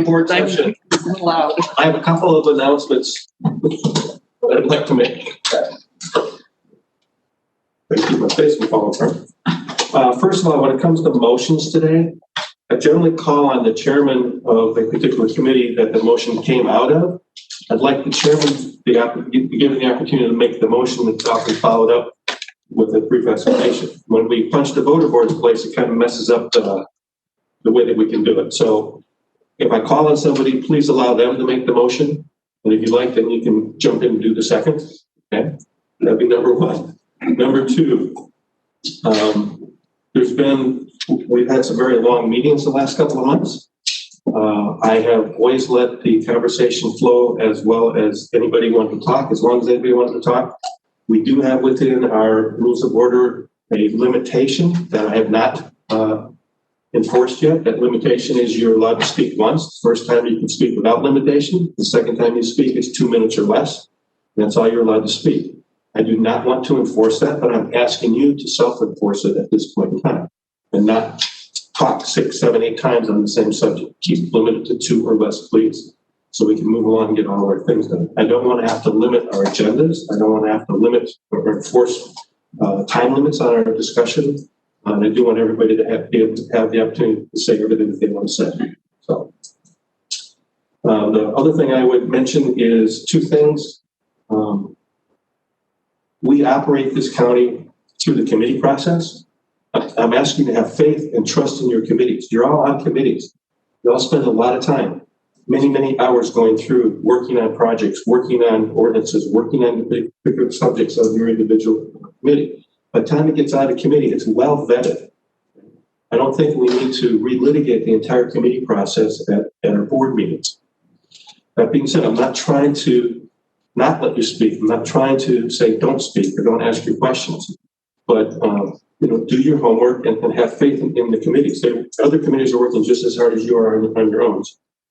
Board session. Loud. I have a couple of announcements that I'd like to make. I keep my face from falling apart. First of all, when it comes to motions today, I generally call on the chairman of a particular committee that the motion came out of. I'd like the chairman to be given the opportunity to make the motion that's often followed up with a brief explanation. When we punch the voter board in place, it kind of messes up the way that we can do it. So if I call on somebody, please allow them to make the motion. And if you like, then you can jump in and do the second. Okay, that'd be number one. Number two, we've had some very long meetings the last couple of months. I have always let the conversation flow as well as anybody wanted to talk, as long as anybody wanted to talk. We do have within our rules of order a limitation that I have not enforced yet. That limitation is you're allowed to speak once. The first time you can speak without limitation. The second time you speak is 2 minutes or less. That's all you're allowed to speak. I do not want to enforce that, but I'm asking you to self-enforce it at this point in time and not talk 6, 7, 8 times on the same subject. Keep it limited to 2 or less, please, so we can move along and get all of our things done. I don't want to have to limit our agendas. I don't want to have to limit or enforce time limits on our discussion. And I do want everybody to be able to have the opportunity to say everything that they want to say. So the other thing I would mention is 2 things. We operate this county through the committee process. I'm asking you to have faith and trust in your committees. You're all on committees. You all spend a lot of time, many, many hours going through, working on projects, working on ordinances, working on the particular subjects of your individual committee. By the time it gets out of committee, it's well vetted. I don't think we need to relitigate the entire committee process at our board meetings. That being said, I'm not trying to not let you speak. I'm not trying to say don't speak or don't ask your questions. But do your homework and have faith in the committees. Other committees are working just as hard as you are on your own.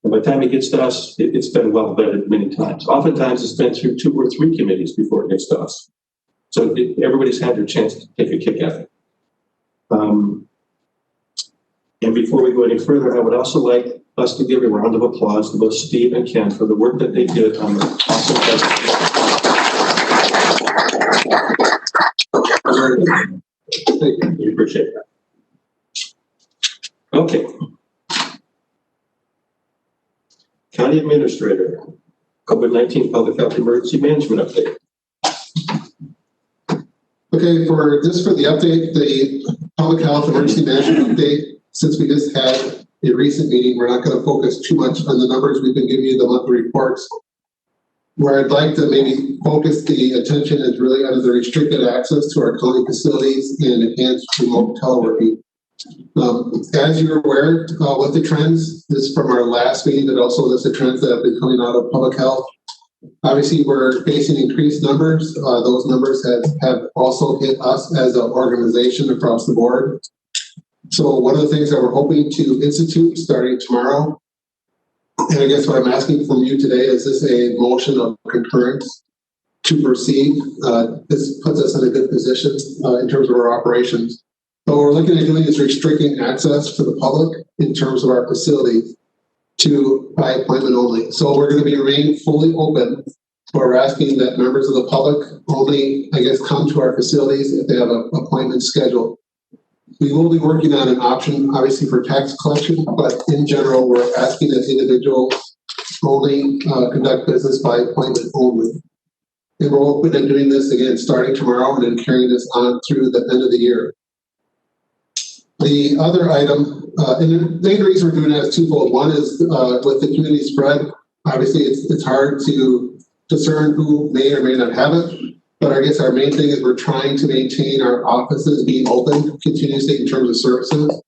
And by the time it gets to us, it's been well vetted many times. Oftentimes, it's been through 2 or 3 committees before it gets to us. So everybody's had their chance to take a kick at it. And before we go any further, I would also like us to give a round of applause to both Steve and Ken for the work that they did on the awesome presentation. Thank you. We appreciate that. Okay. County Administrator, COVID-19 Public Health Emergency Management Update. Okay, for the update, the Public Health Emergency Management Update, since we just had a recent meeting, we're not going to focus too much on the numbers. We've been giving you the monthly reports. Where I'd like to maybe focus the attention is really under the restricted access to our county facilities and enhanced remote teleworking. As you're aware, with the trends, this is from our last meeting, but also this the trends that have been coming out of public health. Obviously, we're facing increased numbers. Those numbers have also hit us as an organization across the board. So one of the things that we're hoping to institute starting tomorrow, and I guess what I'm asking from you today is this a motion of concurrence to proceed. This puts us in a good position in terms of our operations. But what we're looking at doing is restricting access to the public in terms of our facilities by appointment only. So we're going to be remain fully open. We're asking that members of the public only, come to our facilities if they have an appointment scheduled. We will be working on an option, obviously, for tax collection, but in general, we're asking that individuals only conduct business by appointment only. And we're open to doing this again starting tomorrow and then carrying this on through the end of the year. The other item, and the main reason we're doing that is twofold. One is with the community spread, obviously it's hard to discern who may or may not have it. But I guess our main thing is we're trying to maintain our offices being open continuously in terms of services.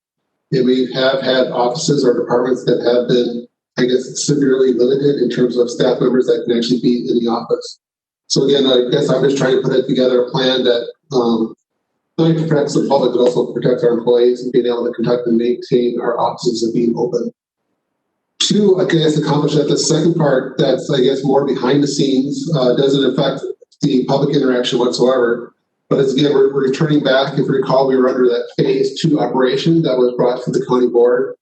And we have had offices or departments that have been, severely limited in terms of staff members that can actually be in the office. So again, I guess I'm just trying to put together a plan that not only protects the public, but also protects our employees and being able to conduct and maintain our offices and being open. To, accomplish that, the second part that's, more behind the scenes doesn't affect the public interaction whatsoever. But as again, we're returning back. If you recall, we were under that phase 2 operation that was brought to the county board.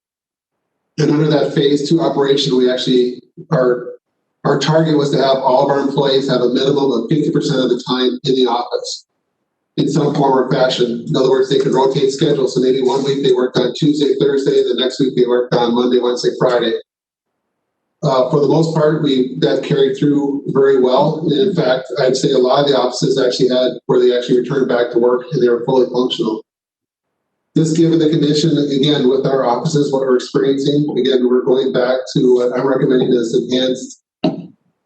And under that phase 2 operation, we actually, our target was to have all of our employees have a minimum of 50% of the time in the office in some form or fashion. In other words, they could rotate schedules. So maybe one week they worked on Tuesday, Thursday, the next week they worked on Monday, Wednesday, Friday. For the most part, that carried through very well. And in fact, I'd say a lot of the offices actually had where they actually returned back to work and they were fully functional. Just given the condition, again, with our offices, what we're experiencing, again, we're going back to what I'm recommending as enhanced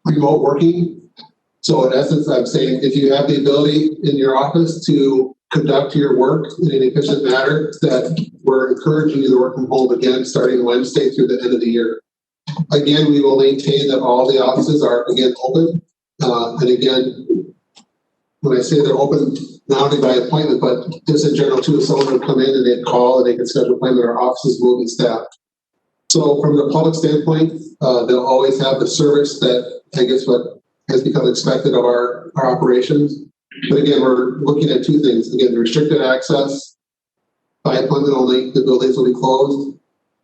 remote working. So in essence, I'm saying if you have the ability in your office to conduct your work in an efficient manner, that we're encouraging you to work from home again, starting Wednesday through the end of the year. Again, we will maintain that all the offices are, again, open. And again, when I say they're open, not only by appointment, but just in general too, if someone would come in and they'd call and they could schedule an appointment, our offices will be staffed. So from the public standpoint, they'll always have the service that, I guess, what has become expected of our operations. But again, we're looking at two things. Again, the restricted access by appointment only, the buildings will be closed,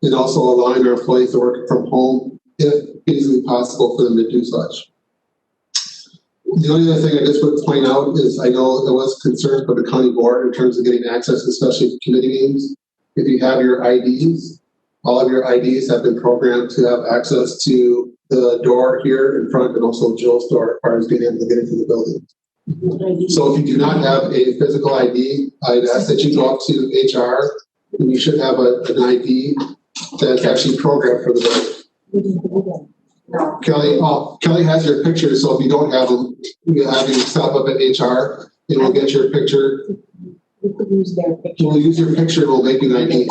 and also allowing our employees to work from home if feasibly possible for them to do such. The only other thing I just would point out is I know there was concern for the county board in terms of getting access, especially to committee meetings. If you have your IDs, all of your IDs have been programmed to have access to the door here in front and also Jill's door as far as being able to get into the building. So if you do not have a physical ID, I'd ask that you go up to HR and you should have an ID that's actually programmed for the building. Kelly has your picture, so if you don't have them, we'll have you stop up at HR and we'll get your picture. We could use their picture. We'll use your picture and we'll make you an ID.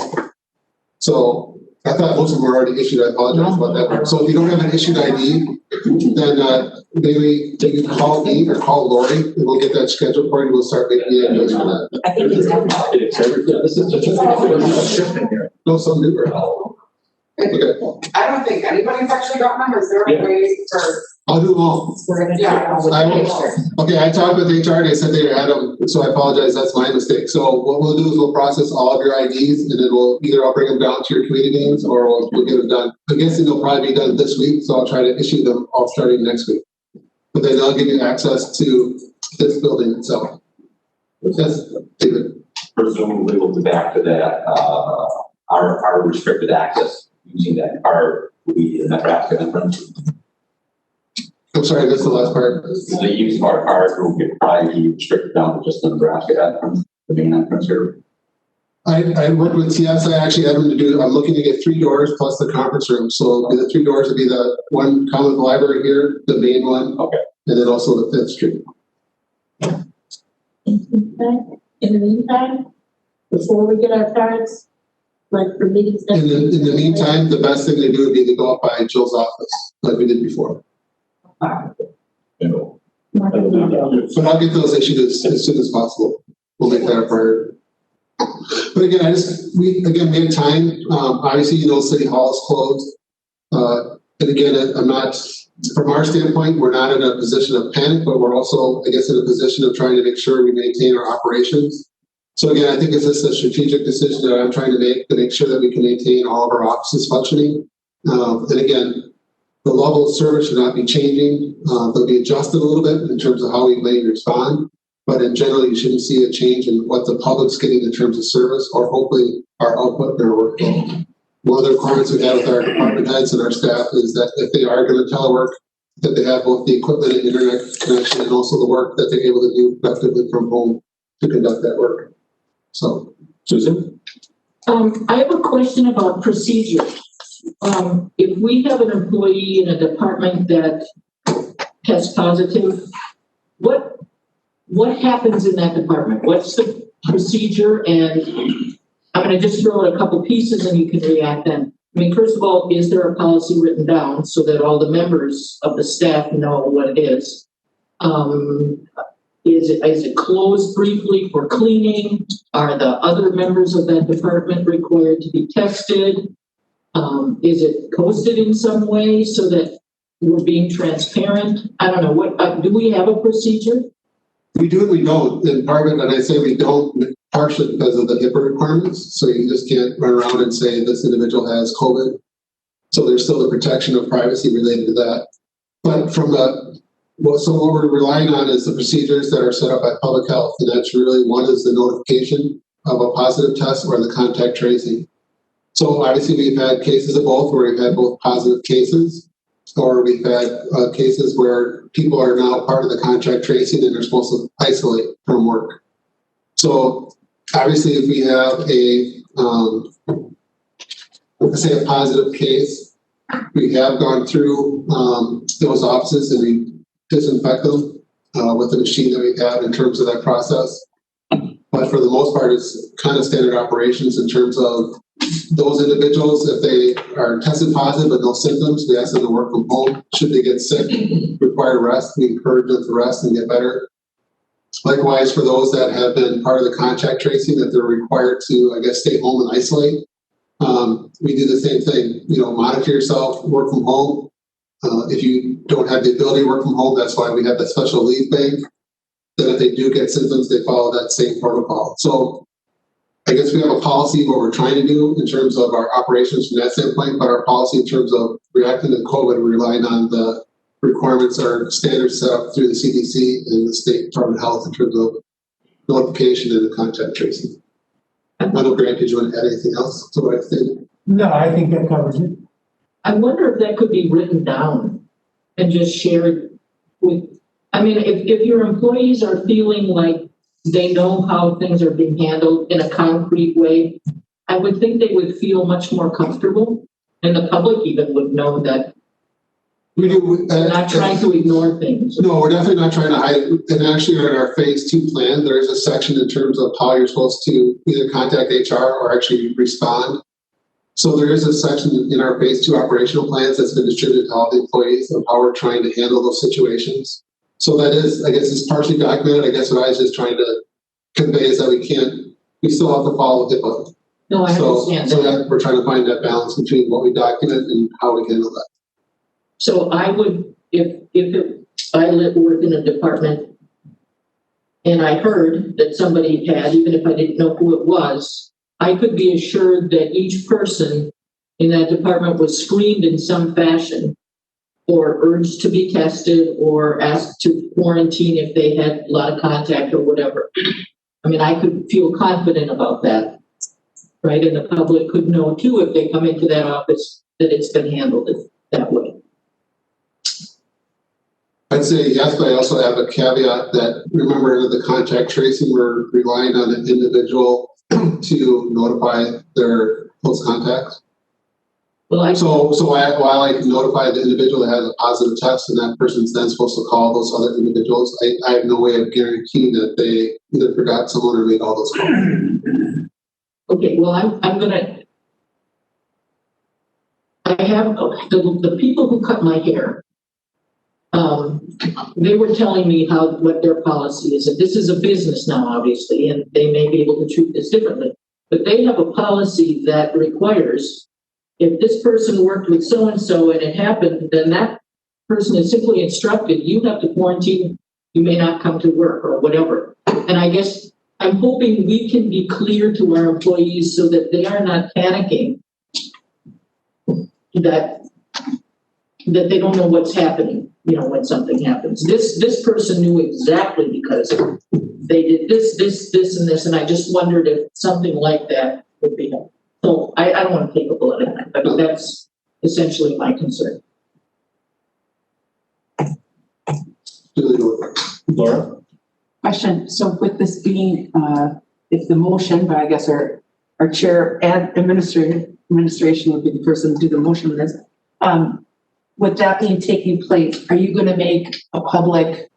So I thought most of them were already issued. I apologize about that. So if you don't have an issued ID, then maybe you can call me or call Lori and we'll get that scheduled for you. We'll start making the IDs for that. I think it's Yeah, this is just a here. No, some new. Okay. I don't think anybody's actually got numbers. There are ways for. I'll do them all. We're gonna do Yeah. all I the will. picture. Okay, I talked with HR, they said they had them, so I apologize, that's my mistake. So what we'll do is we'll process all of your IDs, and then I'll bring them down to your committee meetings, or we'll get them done. I'm guessing they'll probably be done this week, so I'll try to issue them all starting next week. But then they'll give you access to this building itself. Yes, David. Presumably we'll be back to that, our restricted access using that card will be in Nebraska entrance. I'm sorry, I missed the last part. The use of our card will get probably restricted down to just the Nebraska entrance, the main entrance here. I worked with TS. I actually had them to do, I'm looking to get 3 doors plus the conference room. So the 3 doors would be the one common library here, the main one. Okay. And then also the 5th Street. In the meantime, before we get our cards, like for meetings. In the meantime, the best thing to do would be to go up by Jill's office, like we did before. But I'll get those issued as soon as possible. We'll make that a priority. But again, we made time. Obviously, City Hall is closed. And again, I'm not, from our standpoint, we're not in a position of panic, but we're also, I guess, in a position of trying to make sure we maintain our operations. So again, I think it's just a strategic decision that I'm trying to make sure that we can maintain all of our offices functioning. And again, the level of service should not be changing. They'll be adjusted a little bit in terms of how we may respond. But in general, you shouldn't see a change in what the public's getting in terms of service or hopefully our output and our workflow. One of the requirements we have with our department heads and our staff is that if they are going to telework, that they have both the equipment and internet connection and also the work that they're able to do effectively from home to conduct that work. So, Susan? I have a question about procedure. If we have an employee in a department that tests positive, what happens in that department? What's the procedure? And I'm going to just throw out a couple pieces and you can react then. I mean, first of all, is there a policy written down so that all the members of the staff know what it is? Is it closed briefly for cleaning? Are the other members of that department required to be tested? Is it posted in some way so that we're being transparent? I don't know. What do we have a procedure? we do and we don't. In part of it, and I say we don't partially because of the HIPAA requirements. So you just can't run around and say this individual has COVID So there's still the protection of privacy related to that. But from what we're relying on is the procedures that are set up by public health. And that's really, one is the notification of a positive test or the contact tracing. So obviously we've had cases of both, where we've had both positive cases, or we've had cases where people are now part of the contact tracing and they're supposed to isolate from work. So obviously if we have let's say a positive case, we have gone through those offices and we disinfect them with the machine that we have in terms of that process. But for the most part, it's kind of standard operations in terms of those individuals. If they are tested positive but no symptoms, we ask them to work from home. Should they get sick, require rest, we encourage them to rest and get better. Likewise, for those that have been part of the contact tracing, that they're required to, I guess, stay home and isolate. We do the same thing, monitor yourself, work from home. If you don't have the ability to work from home, that's why we have that special leave bank. That if they do get symptoms, they follow that same protocol. So I guess we have a policy what we're trying to do in terms of our operations from that standpoint, but our policy in terms of reacting to COVID, we're relying on the requirements or standards set up through the CDC and the State Department of Health in terms of notification and the contact tracing. I don't know, Grant, did you want to add anything else to what I stated? No, I think that covers it. I wonder if that could be written down and just shared with, if your employees are feeling like they know how things are being handled in a concrete way, I would think they would feel much more comfortable, and the public even would know that We do. we're not trying to ignore things. No, we're definitely not trying to hide it. And actually in our phase 2 plan, there is a section in terms of how you're supposed to either contact HR or actually respond. So there is a section in our phase 2 operational plans that's been distributed to all the employees of how we're trying to handle those situations. So that is, I guess, it's partially documented. I guess what I was just trying to convey is that we still have to follow HIPAA. No, I understand So that. we're trying to find that balance between what we document and how we handle that. So I would, I work in a department and I heard that somebody had, even if I didn't know who it was, I could be assured that each person in that department was screened in some fashion or urged to be tested or asked to quarantine if they had a lot of contact or whatever. I could feel confident about that, right? And the public could know too, if they come into that office, that it's been handled that way. I'd say yes, but I also have a caveat that, remember, under the contact tracing, we're relying on an individual to notify their close contacts. Well, So while I can notify the individual that has a positive test and that person's then supposed to call those other individuals, I have no way of guaranteeing that they either forgot someone or made all those calls. okay, well, I'm gonna, I have the people who cut my hair. They were telling me what their policy is. And this is a business now, obviously, and they may be able to treat this differently. But they have a policy that requires, if this person worked with so-and-so and it happened, then that person is simply instructed, you have to quarantine, you may not come to work or whatever. And I guess I'm hoping we can be clear to our employees so that they are not panicking, that they don't know what's happening, when something happens. This person knew exactly because they did this, and this, and I just wondered if something like that would be helpful. So I don't want to take up a lot of time, but that's essentially my concern. Laura? Question. So with this being, it's the motion, but I guess our chair and administration would be the person to do the motion on this. With that being taking place, are you going to make a public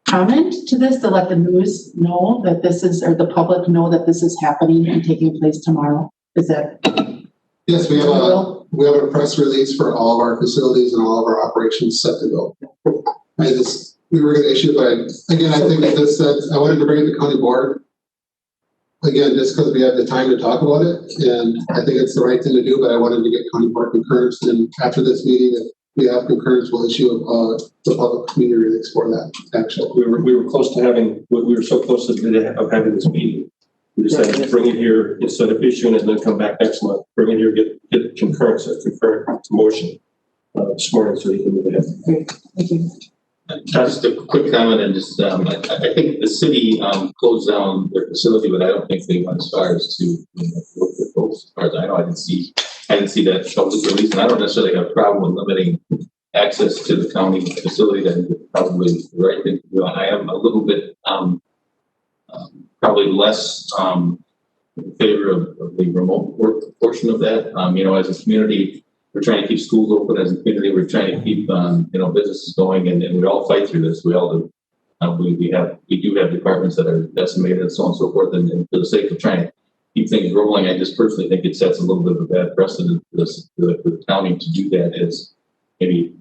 comment to this to let the news know that this is, or the public know that this is happening and taking place tomorrow? Is that? Yes, we have a press release for all of our facilities and all of our operations set to go. We were going to issue, but again, I think this says, I wanted to bring it to the county board. Again, just because we have the time to talk about it, and I think it's the right thing to do, but I wanted to get county board concurrence, and after this meeting, if we have concurrence, we'll issue the public media release for that, actually. We were close to having, we were so close to the day of having this meeting. We decided to bring it here instead of issuing it and then come back next month. Bring it here, get concurrent motion this morning so you can move ahead. Great, thank you. Just a quick comment and just, I think the city, closed down their facility, but I don't think they went as far as to, work with folks. As far as I know, I didn't see that public release, and I don't necessarily have a problem with limiting access to the county facility. That's probably the right thing to do. And I am a little bit, probably less, in favor of the remote work portion of that. As a community, we're trying to keep schools open. As a community, we're trying to keep, businesses going, and we all fight through this. We all do. We do have departments that are decimated and so on and so forth. And for the sake of trying to keep things rolling, I just personally think it sets a little bit of a bad precedent for the county to do that as maybe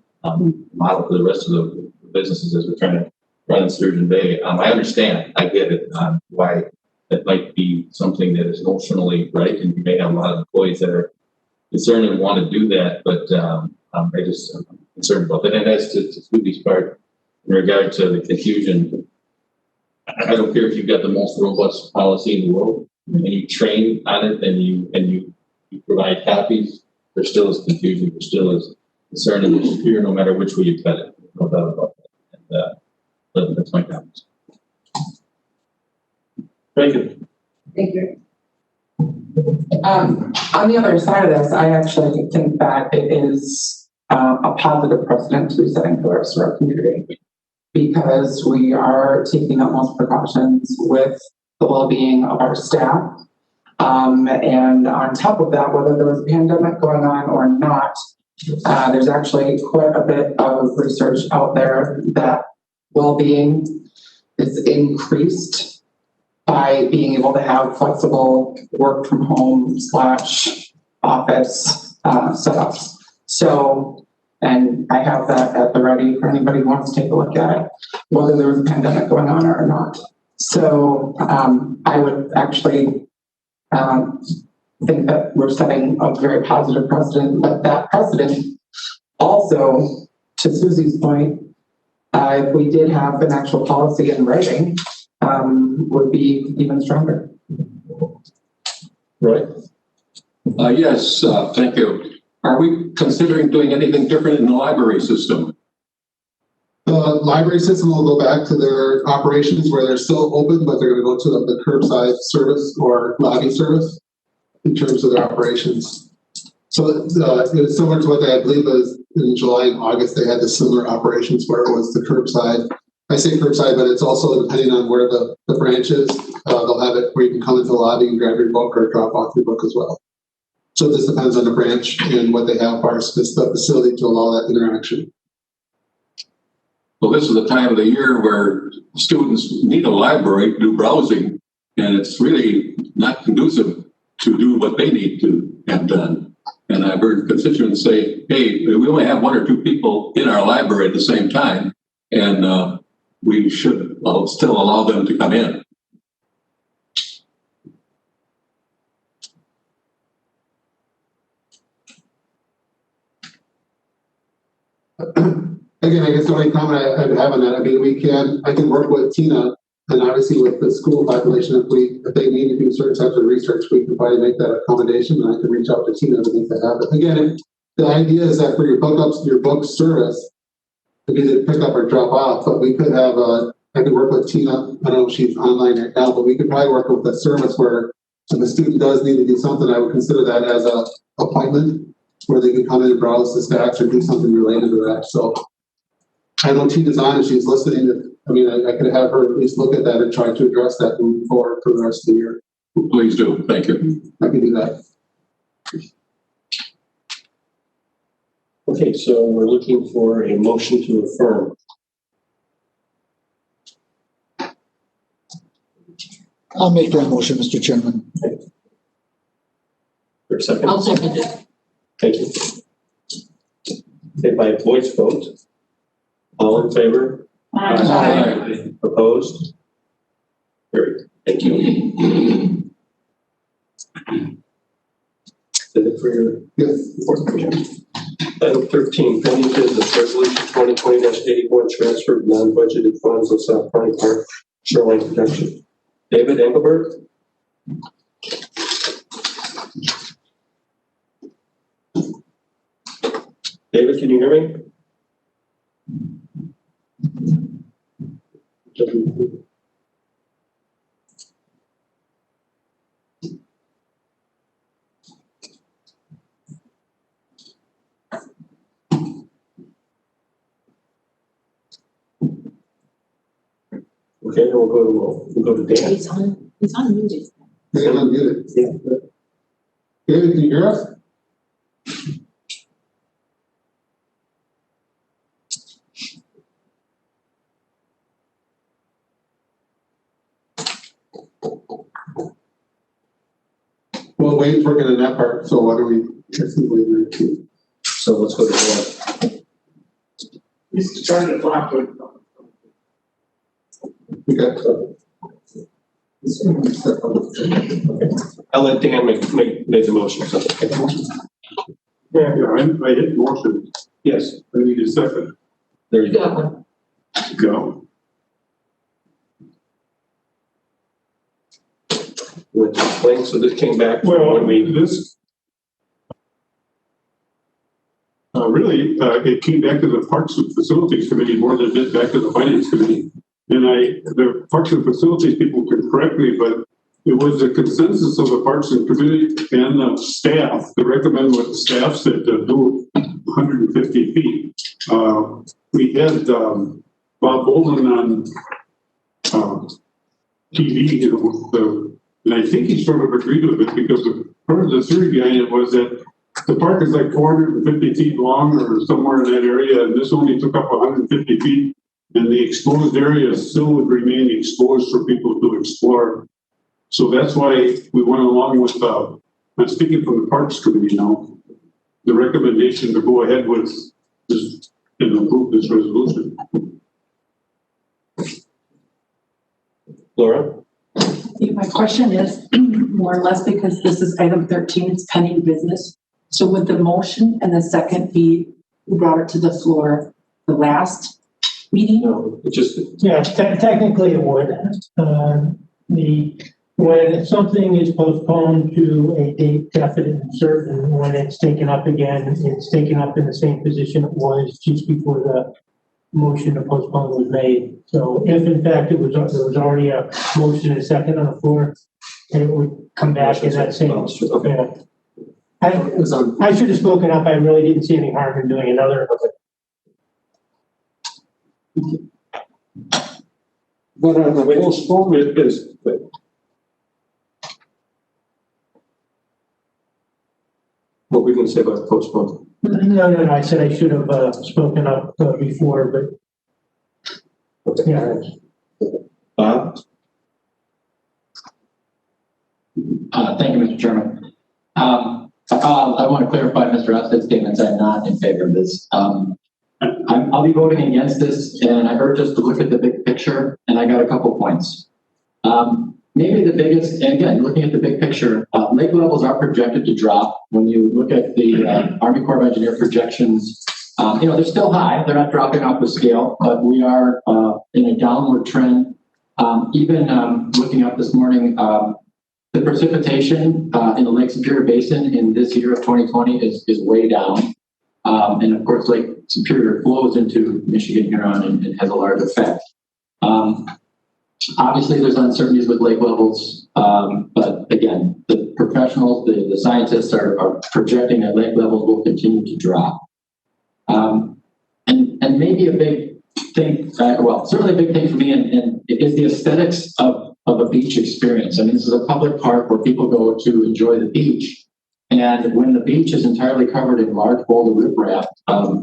model for the rest of the businesses as we're trying to run in Sturgeon Bay. I understand. I get it. Why that might be something that is notionally right, and you may have a lot of employees that are concerned and want to do that, but I'm concerned about that. And as to Scooby's part, in regard to the confusion, I don't care if you've got the most robust policy in the world and you train on it and you provide copies, there still is confusion, there still is concern and there's fear no matter which way you cut it. No doubt about that. And that's my comments. Thank you. Thank you. On the other side of this, I actually think that it is a positive precedent to be setting for the rest of our community, because we are taking utmost precautions with the well-being of our staff. And on top of that, whether there was a pandemic going on or not, there's actually quite a bit of research out there that well-being is increased by being able to have flexible work from home / office setups. So, and I have that at the ready for anybody who wants to take a look at it, whether there was a pandemic going on or not. So I would actually think that we're setting a very positive precedent, but that precedent also, to Susie's point, if we did have an actual policy in writing, would be even stronger. Right. Yes, thank you. Are we considering doing anything different in the library system? The library system will go back to their operations where they're still open, but they're going to go to the curbside service or lobby service in terms of their operations. So it was similar to what I believe was in July and August. They had the similar operations where it was the curbside. I say curbside, but it's also depending on where the branch is. They'll have it where you can come into the lobby and grab your book or drop off your book as well. So this depends on the branch and what they have for the facility to allow that interaction. Well, this is the time of the year where students need a library to do browsing, and it's really not conducive to do what they need to have done. And I've heard constituents say, hey, we only have 1 or 2 people in our library at the same time, and we should still allow them to come in. Again, I guess the only comment I would have on that, I mean, I can work with Tina, and obviously with the school population, if they need to do certain types of research, we can probably make that accommodation, and I can reach out to Tina to make that happen. Again, the idea is that for your book service, it'd either pick up or drop off, but we could have I could work with Tina. I don't know if she's online right now, but we could probably work with a service where if a student does need to do something, I would consider that as a appointment where they could come in and browse the stacks or do something related to that. So I know Tina's on and she's listening. I could have her at least look at that and try to address that moving forward for the rest of the year. Please do. Thank you. I can do that. Okay, so we're looking for a motion to affirm. I'll make that motion, Mr. Chairman. For a second. I'll second it. Thank you. Okay, by voice vote. All in favor? Aye. Opposed? Carried. Thank you. Is it for your Yes. Item 13, pending business resolution 2020-81, transfer of non-budgeted funds of South County Park shoreline protection. David Engelbert? David, can you hear me? Okay, then we'll go to Dan. He's on music. David, unmuted. Yeah. David, can you hear us? Well, Wayne's working on that part, so why don't we? So let's go to Dan. He's trying to block it. Okay. I'll let Dan make the motion. So. Yeah, I hit motion. Yes, I need a second. there you You go. got one. Go. You want to explain? So this came back from Well, when we. this, really, it came back to the Parks and Facilities Committee more than it did back to the Finance Committee. And the Parks and Facilities people can correct me, but it was a consensus of the Parks and Committee and the staff to recommend what the staff said to do 150 feet. We had Bob Bolden on TV, you know, and I think he sort of agreed with it because part of the theory behind it was that the park is like 450 feet long or somewhere in that area, and this only took up 150 feet, and the exposed area still would remain exposed for people to explore. So that's why we went along with, I'm speaking from the Parks Committee now, the recommendation to go ahead with this and approve this resolution. Laura? My question is more or less because this is item 13, it's pending business. So would the motion and the second be who brought it to the floor the last meeting? No, it just. Yeah, technically it would. When something is postponed to a date definite and certain, when it's taken up again, it's taken up in the same position it was just before the motion to postpone was made. So if in fact there was already a motion and a second on the floor, it would come back in that same. Okay. I should have spoken up. I really didn't see any harm in doing another. But on the postponement is. What were we going to say about postponement? No. I said I should have spoken up before, but yeah. Bob? Thank you, Mr. Chairman. I want to clarify Mr. Upstead's statements. I'm not in favor of this. I'll be voting against this, and I urge us to look at the big picture, and I got a couple points. Maybe the biggest, and again, looking at the big picture, lake levels are projected to drop. When you look at the Army Corps of Engineer projections, they're still high. They're not dropping off the scale, but we are in a downward trend. Even looking up this morning, the precipitation in the Lake Superior Basin in this year of 2020 is way down. And of course, Lake Superior flows into Michigan, Huron, and has a large effect. Obviously, there's uncertainties with lake levels, but again, the professionals, the scientists are projecting that lake levels will continue to drop. And maybe a big thing, certainly a big thing for me, and is the aesthetics of a beach experience. I mean, this is a public park where people go to enjoy the beach. And when the beach is entirely covered in large boulder riprap,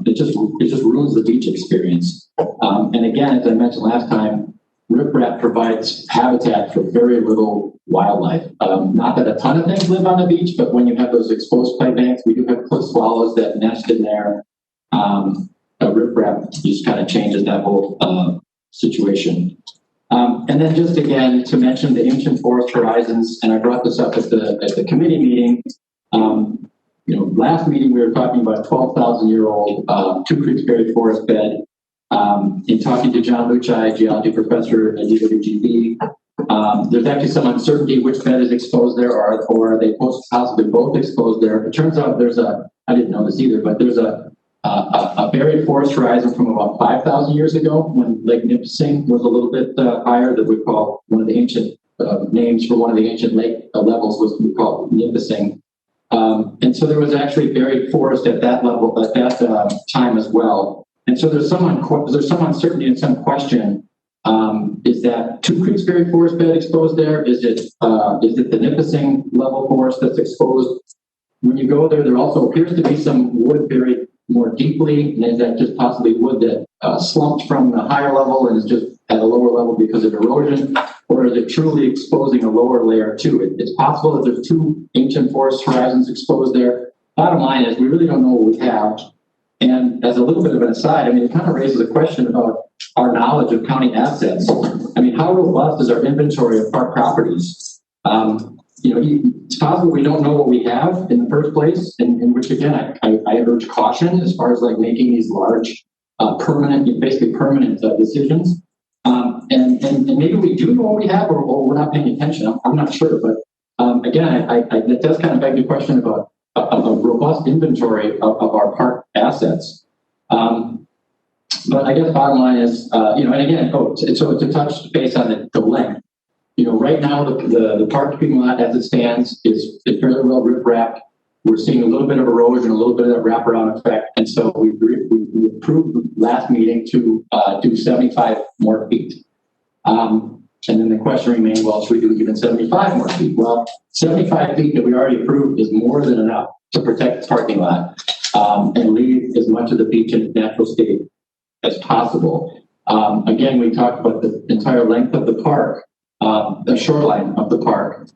it just ruins the beach experience. And again, as I mentioned last time, riprap provides habitat for very little wildlife. Not that a ton of things live on the beach, but when you have those exposed clay banks, we do have cliff swallows that nest in there. Riprap just kind of changes that whole situation. And then just again, to mention the ancient forest horizons, and I brought this up at the committee meeting. Last meeting we were talking about 12,000-year-old Two Creeks Buried Forest bed. In talking to John Luchai, geology professor at UWGB, There's actually some uncertainty which bed is exposed there, or are they possibly both exposed there. It turns out I didn't know this either, but there's a buried forest horizon from about 5,000 years ago when Lake Nipissing was a little bit higher, that we call one of the ancient names for one of the ancient lake levels was we call Nipissing. And so there was actually buried forest at that level at that time as well. And so there's some uncertainty and some question. Is that Two Creeks buried forest bed exposed there? Is it the Nipissing level forest that's exposed? When you go there, there also appears to be some wood buried more deeply, and is that just possibly wood that slumped from the higher level and is just at a lower level because of erosion? Or is it truly exposing a lower layer too? It's possible that there's two ancient forest horizons exposed there. Bottom line is we really don't know what we have. And as a little bit of an aside, I mean, it kind of raises a question about our knowledge of county assets. I mean, how robust is our inventory of park properties? It's possible we don't know what we have in the first place, in which again, I urge caution as far as like making these large, permanent decisions. And maybe we do know what we have, or we're not paying attention. I'm not sure, but again, that does kind of beg the question about a robust inventory of our park assets. But I guess bottom line is, and again, so to touch base on the length, right now the park parking lot as it stands is fairly well rip-wrapped. We're seeing a little bit of erosion, a little bit of that wraparound effect, and so we approved last meeting to do 75 more feet. And then the question remained, well, should we do even 75 more feet? Well, 75 feet that we already approved is more than enough to protect the parking lot and leave as much of the beach in its natural state as possible. Again, we talked about the entire length of the park, the shoreline of the park.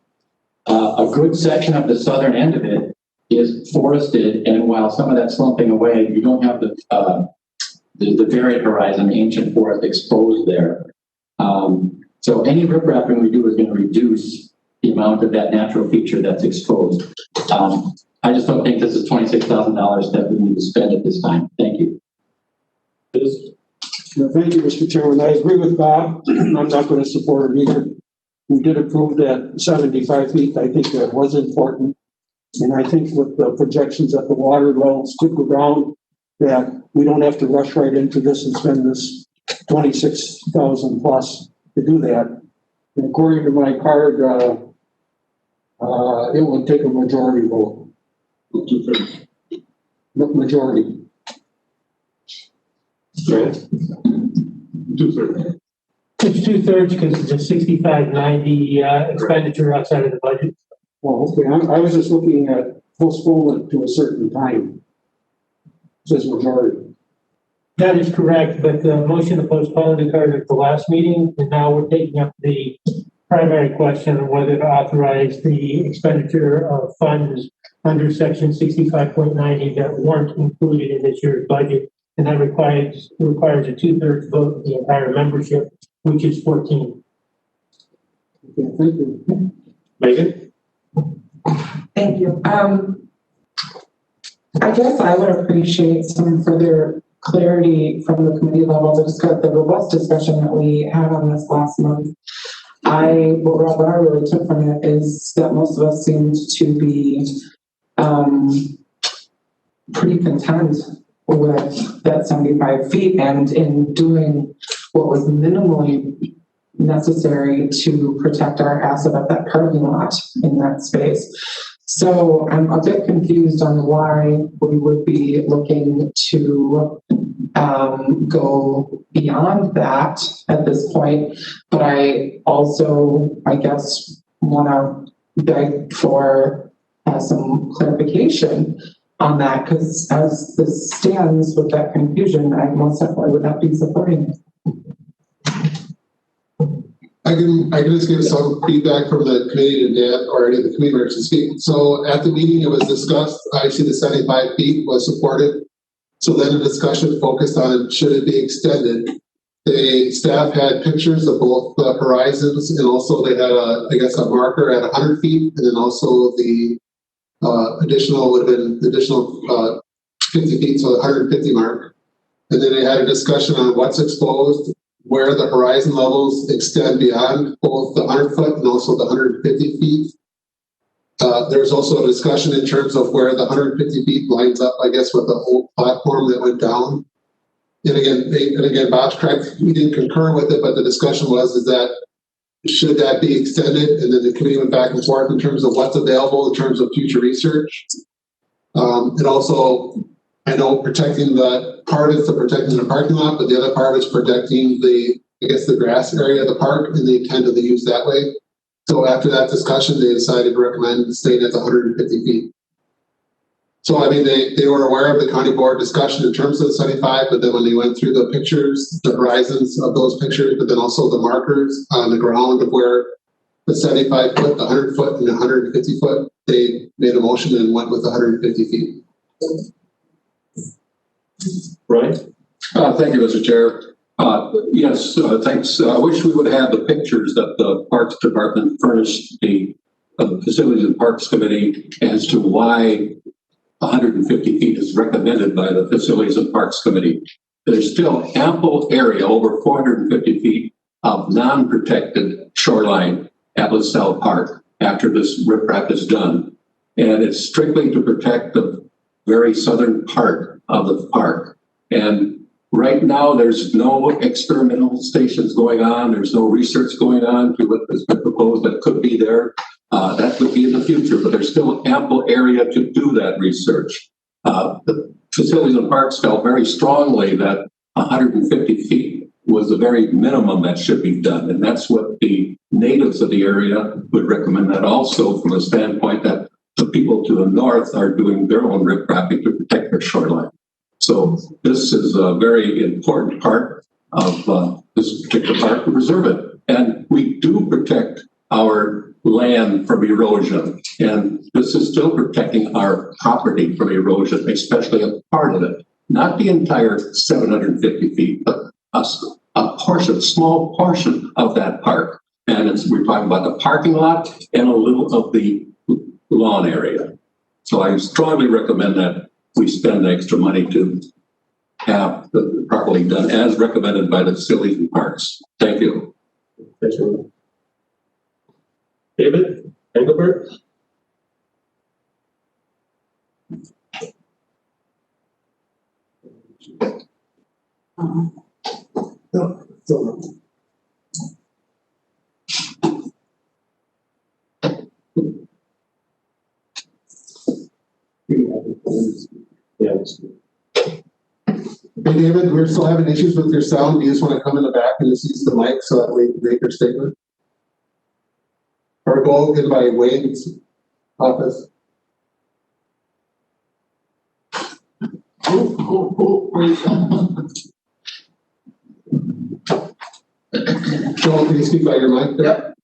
A good section of the southern end of it is forested, and while some of that's slumping away, you don't have the buried horizon, ancient forest exposed there. So any riprapping we do is going to reduce the amount of that natural feature that's exposed. I just don't think this is $26,000 that we need to spend at this time. Thank you. Thank you, Mr. Chairman. I agree with Bob. I'm not going to support it either. We did approve that 75 feet. I think that was important. And I think with the projections that the water levels could go down, that we don't have to rush right into this and spend this 26,000 plus to do that. And according to my card, it would take a majority vote. 2/3. Majority. Grant? 2/3. It's 2/3 because it's a 6590 expenditure outside of the budget. Well, okay, I was just looking at postponement to a certain time. It says majority. That is correct, but the motion to postpone occurred at the last meeting, and now we're taking up the primary question of whether to authorize the expenditure of funds under section 65.90 that weren't included in this year's budget, and that requires a 2/3 vote of the entire membership, which is 14. Okay, thank you. Megan? Thank you. I guess I would appreciate some further clarity from the committee level to discuss the robust discussion that we had on this last month. What I really took from it is that most of us seemed to be pretty content with that 75 feet and in doing what was minimally necessary to protect our asset of that parking lot in that space. So I'm a bit confused on why we would be looking to go beyond that at this point. But I also, I guess, want to beg for some clarification on that, because as this stands with that confusion, I most definitely would not be supporting it. I can just give some feedback from the committee to Dan, or any of the committee members to speak. So at the meeting, it was discussed, obviously the 75 feet was supported. So then the discussion focused on should it be extended. The staff had pictures of both the horizons, and also they had a marker at 100 feet, and then also the additional would have been the additional 50 feet, so the 150 mark. And then they had a discussion on what's exposed, where the horizon levels extend beyond both the 100-foot and also the 150 feet. There's also a discussion in terms of where the 150 feet lines up, I guess, with the old platform that went down. And again, Bob's correct. We didn't concur with it, but the discussion is that should that be extended? And then the committee went back and forth in terms of what's available in terms of future research. And also, I know protecting the part is protecting the parking lot, but the other part is protecting the grass area of the park, and they intend to use that way. So after that discussion, they decided to recommend staying at the 150 feet. So, I mean, they were aware of the county board discussion in terms of the 75, but then when they went through the pictures, the horizons of those pictures, but then also the markers on the ground of where the 75 foot, the 100 foot, and the 150 foot, they made a motion and went with 150 feet. Right? Thank you, Mr. Chair. Yes, thanks. I wish we would have the pictures that the Parks Department furnished the Facilities and Parks Committee as to why 150 feet is recommended by the Facilities and Parks Committee. There's still ample area, over 450 feet of non-protected shoreline at LaSalle Park after this riprap is done. And it's strictly to protect the very southern part of the park. And right now, there's no experimental stations going on. There's no research going on to what has been proposed that could be there. That would be in the future, but there's still ample area to do that research. The Facilities and Parks felt very strongly that 150 feet was the very minimum that should be done. And that's what the natives of the area would recommend, that also from the standpoint that the people to the north are doing their own riprapping to protect their shoreline. So this is a very important part of this particular park to preserve it. And we do protect our land from erosion. And this is still protecting our property from erosion, especially a part of it. Not the entire 750 feet, but a portion, small portion of that park. And we're talking about the parking lot and a little of the lawn area. So I strongly recommend that we spend the extra money to have the properly done as recommended by the Facilities and Parks. Thank you. Thank you. David Engelbert? Yes. Hey, David, we're still having issues with your sound. Do you just want to come in the back and just use the mic so that we can make your statement? Or go in by Wade's office. Joel, can you speak by your mic there?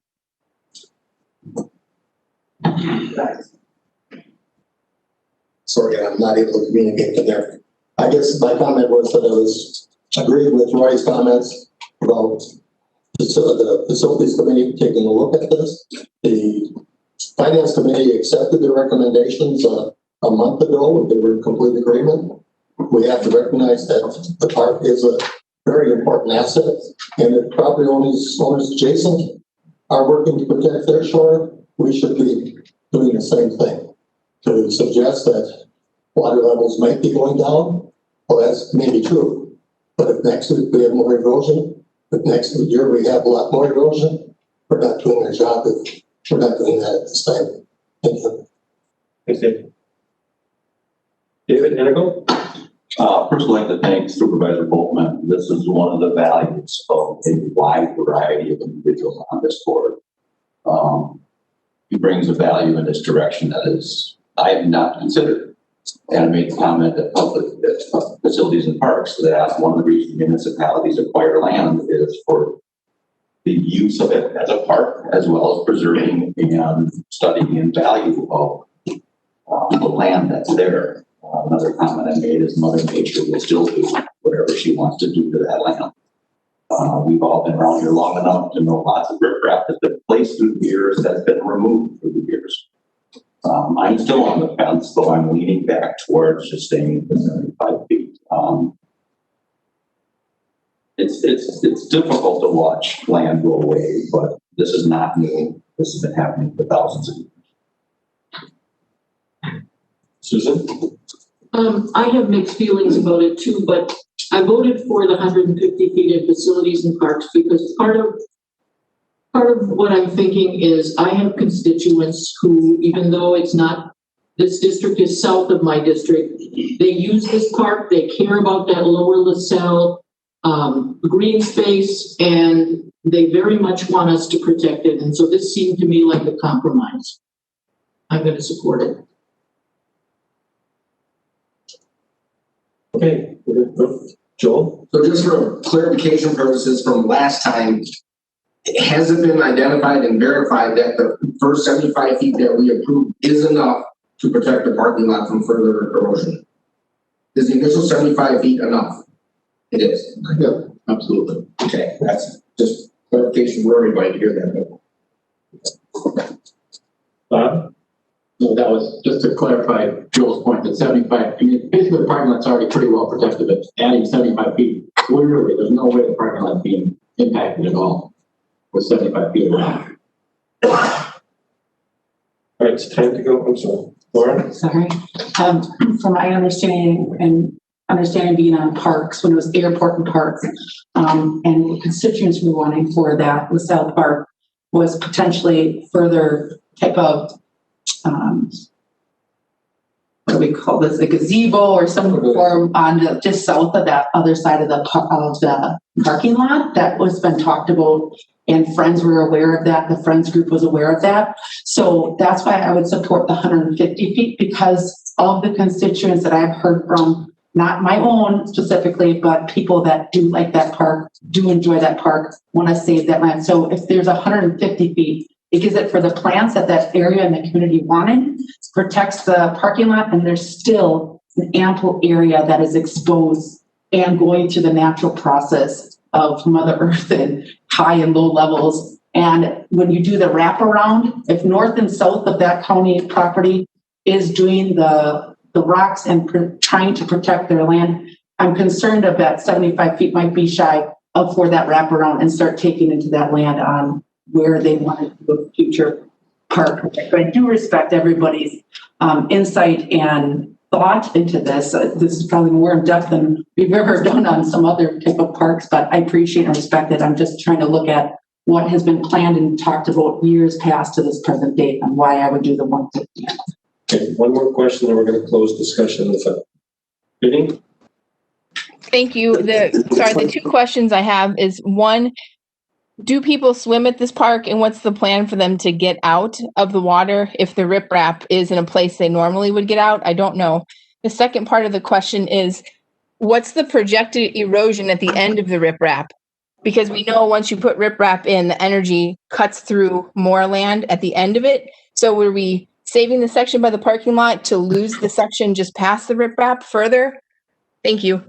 Yep. Sorry, I'm not able to communicate to there. I guess my comment was that I was agreed with Roy's comments about the Facilities Committee taking a look at this. The Finance Committee accepted the recommendations a month ago. They were in complete agreement. We have to recognize that the park is a very important asset, and if property owners adjacent are working to protect their shore, we should be doing the same thing. To suggest that water levels might be going down, well, that's maybe true. But if next week we have more erosion, if next year we have a lot more erosion, we're not doing our job if we're not doing that at this time. Thank you. Thanks, David. David Enigo? First, I'd like to thank Supervisor Boltman. This is one of the values of a wide variety of individuals on this board. He brings a value in this direction that is I have not considered. And I made the comment at Facilities and Parks that one of the reasons municipalities acquire land is for the use of it as a park, as well as preserving and studying and value of the land that's there. Another comment I made is Mother Nature will still do whatever she wants to do to that land. We've all been around here long enough to know lots of riprap that's been placed through the years that's been removed through the years. I'm still on the fence, though I'm leaning back towards just staying at 75 feet. it's difficult to watch land go away, but this is not new. This has been happening for thousands of years. Susan? I have mixed feelings about it too, but I voted for the 150 feet in facilities and parks because part of what I'm thinking is I have constituents who, even though it's not, this district is south of my district, they use this park, they care about that lower LaSalle green space, and they very much want us to protect it. And so this seemed to me like a compromise. I'm going to support it. Okay, Joel? So just for clarification purposes from last time, has it been identified and verified that the first 75 feet that we approved is enough to protect the parking lot from further erosion? Is the initial 75 feet enough? It is. Yeah. Absolutely. Okay, that's just clarification for everybody to hear that. Bob? So that was just to clarify Joel's point that 75, I mean, basically the parking lot's already pretty well protected, but adding 75 feet, literally, there's no way the parking lot's being impacted at all with 75 feet around. All right, it's time to go. I'm sorry. Laura? Sorry. From my understanding being on parks, when it was airport and parks, and the constituents were wanting for that LaSalle Park was potentially further type of, what do we call this, a gazebo or some form on just south of that other side of the parking lot that was been talked about, and friends were aware of that. The friends group was aware of that. So that's why I would support the 150 feet, because of the constituents that I've heard from, not my own specifically, but people that do like that park, do enjoy that park, want to save that land. So if there's 150 feet, it gives it for the plants that that area and the community wanted, protects the parking lot, and there's still an ample area that is exposed and going through the natural process of Mother Earth and high and low levels. And when you do the wraparound, if north and south of that county property is doing the rocks and trying to protect their land, I'm concerned of that 75 feet might be shy of for that wraparound and start taking into that land on where they want to do a future park. But I do respect everybody's insight and thought into this. This is probably more in depth than we've ever done on some other type of parks, but I appreciate and respect it. I'm just trying to look at what has been planned and talked about years past to this present date and why I would do the 150. Okay, one more question, then we're going to close discussion with that. Vinny? Thank you. The two questions I have is, one, do people swim at this park, and what's the plan for them to get out of the water if the riprap is in a place they normally would get out? I don't know. The second part of the question is, what's the projected erosion at the end of the riprap? Because we know once you put riprap in, the energy cuts through more land at the end of it. So were we saving the section by the parking lot to lose the section just past the riprap further? Thank you.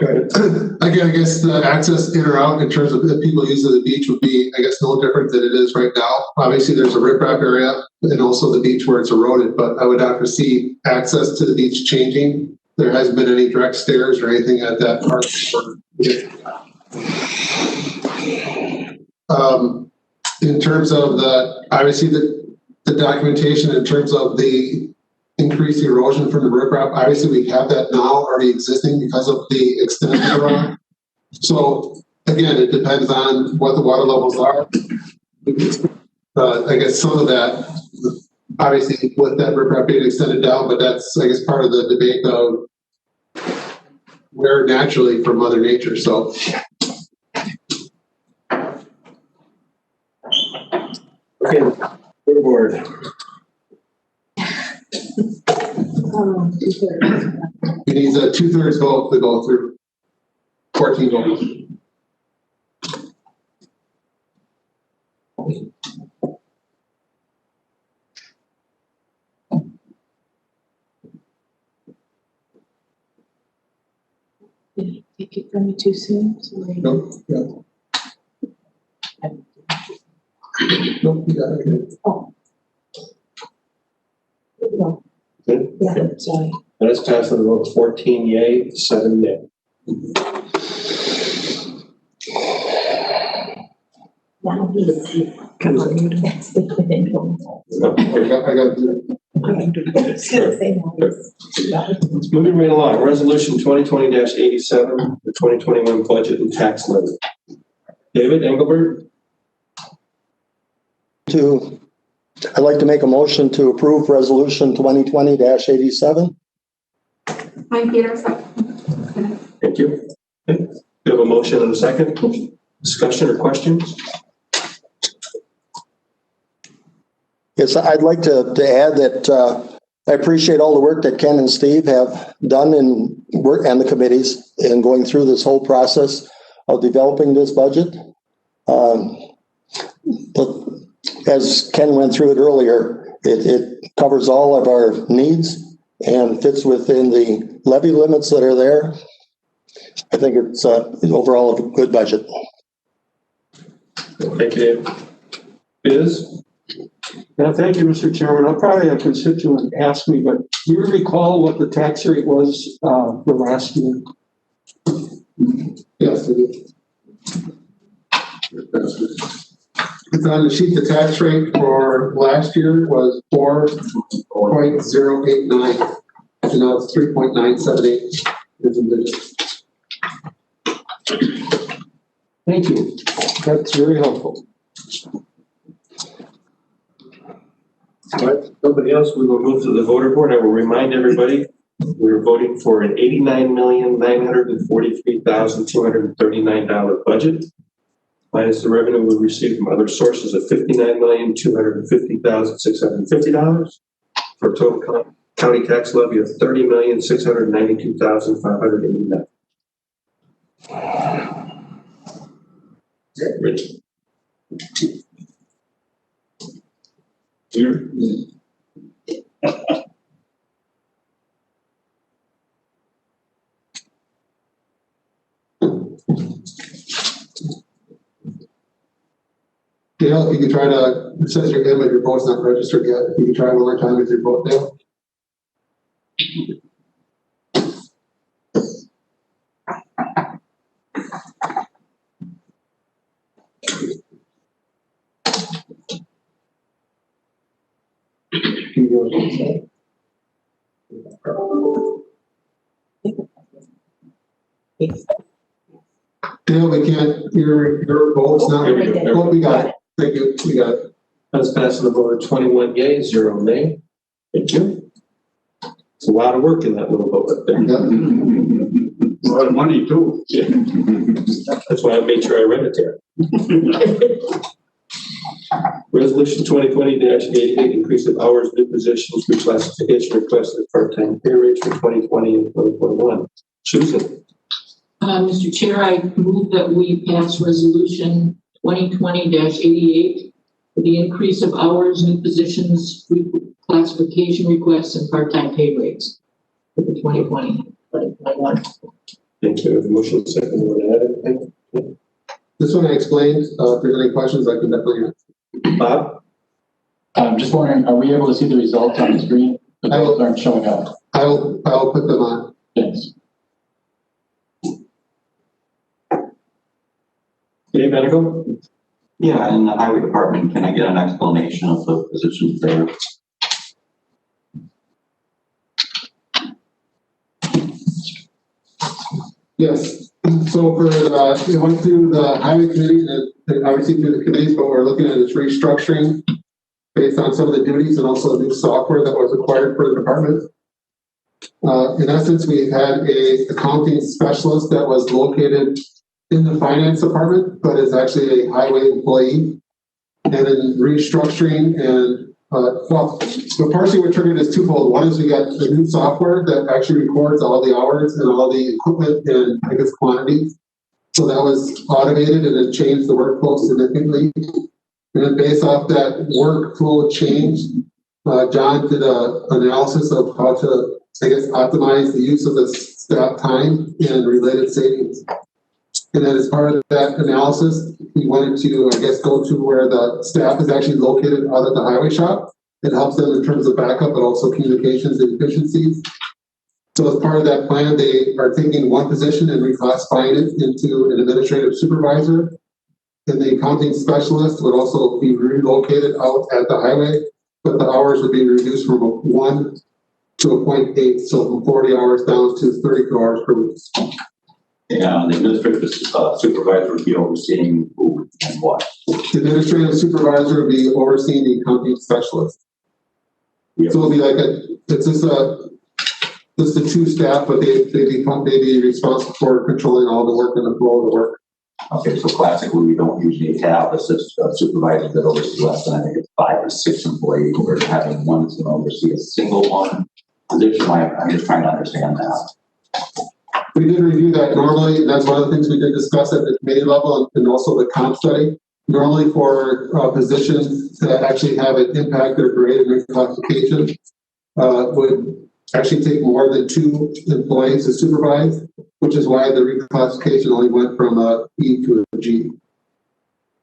Again, I guess the access in or out in terms of if people use the beach would be, I guess, no different than it is right now. Obviously, there's a riprap area and also the beach where it's eroded, but I would not foresee access to the beach changing. There hasn't been any direct stairs or anything at that park. In terms of obviously the documentation in terms of the increased erosion from the riprap, obviously we have that now already existing because of the extended around. So again, it depends on what the water levels are. I guess some of that, obviously with that riprap being extended down, but that's, I guess, part of the debate of where naturally from Mother Nature. So okay, board. It needs a 2/3 vote to go through 14 votes. Did you take it from me too soon? No, no. No, you got it. Oh. No. Yeah, sorry. That is passed with a vote of 14 yea, 7 nay. Now he is here. That's the thing. I got Moving right along, resolution 2020-87, the 2021 budget and tax levy. David Engelbert, I'd like to make a motion to approve resolution 2020-87. Hi, Peter. thank you. Okay. We have a motion and a second. Discussion or questions? Yes, I'd like to add that I appreciate all the work that Ken and Steve have done in work and the committees in going through this whole process of developing this budget. But as Ken went through it earlier, it covers all of our needs and fits within the levy limits that are there. I think it's overall a good budget. Thank you, Dave. Biz? Yeah, thank you, Mr. Chairman. I'll probably have a constituent ask me, but do you recall what the tax rate was for last year? Yes, it is. It's on the sheet. The tax rate for last year was 4.089, and now it's 3.978. Thank you. That's very helpful. All right, nobody else, we will move to the voter board. I will remind everybody, we're voting for an $89,943,239 budget, minus the revenue we received from other sources of $59,250,650, for a total county tax levy of $30,692,589. Rich. Here. Dale, if you could try to, it says your hand, but your vote's not registered yet. If you could try one more time with your vote, Dale. Dale, we can't, your vote's not. Here we go. Oh, we got it. Thank you. We got it. That's passed with a vote of 21 yea, 0 nay. Thank you. It's a lot of work in that little vote right there. Yeah. A lot of money too. Yeah. That's why I made sure I read it there. Resolution 2020-88, increase of hours, new positions, reclassification, requested part-time pay rates for 2020 and 2021. Susan. Mr. Chair, I move that we pass resolution 2020-88 for the increase of hours, new positions, classification requests, and part-time pay rates for the 2020-2021. Thank you. The motion second. You want to add anything? This one I explained. If there's any questions, I can definitely answer. Bob? I'm just wondering, are we able to see the results on the screen? The votes aren't showing up. I'll put them on. Yes. Dave Medical? Yeah, in the highway department, can I get an explanation of the positions there? Yes. So for we went through the highway committee and obviously through the committees, but we're looking at this restructuring based on some of the duties and also new software that was required for the department. In essence, we had a accounting specialist that was located in the finance department, but is actually a highway employee. And in restructuring and so partially what triggered is twofold. One is we got the new software that actually records all the hours and all the equipment and I guess quantities. So that was automated and it changed the workflow significantly. And then based off that workflow change, John did an analysis of how to, I guess, optimize the use of the staff time and related savings. And then as part of that analysis, we wanted to, I guess, go to where the staff is actually located out at the highway shop. It helps them in terms of backup, but also communications and efficiencies. So as part of that plan, they are taking one position and reclassifying it into an administrative supervisor. And the accounting specialist would also be relocated out at the highway, but the hours would be reduced from 1 to a 0.8, so from 40 hours down to 32 hours per week. Yeah, the administrative supervisor would be overseeing who and what. The administrative supervisor would be overseeing the accounting specialist. Yep. So it'll be like it's just the two staff, but they'd be responsible for controlling all the work and the flow of the work. Okay, so classically, we don't usually have a supervisor that oversees less than, I think it's 5 or 6 employees. We're having one that's going to oversee a single one position. I'm just trying to understand that. We did review that normally, and that's one of the things we did discuss at the committee level and also the comp study. Normally for positions that actually have an impact or grade and reclassification would actually take more than 2 employees to supervise, which is why the reclassification only went from a E to a G.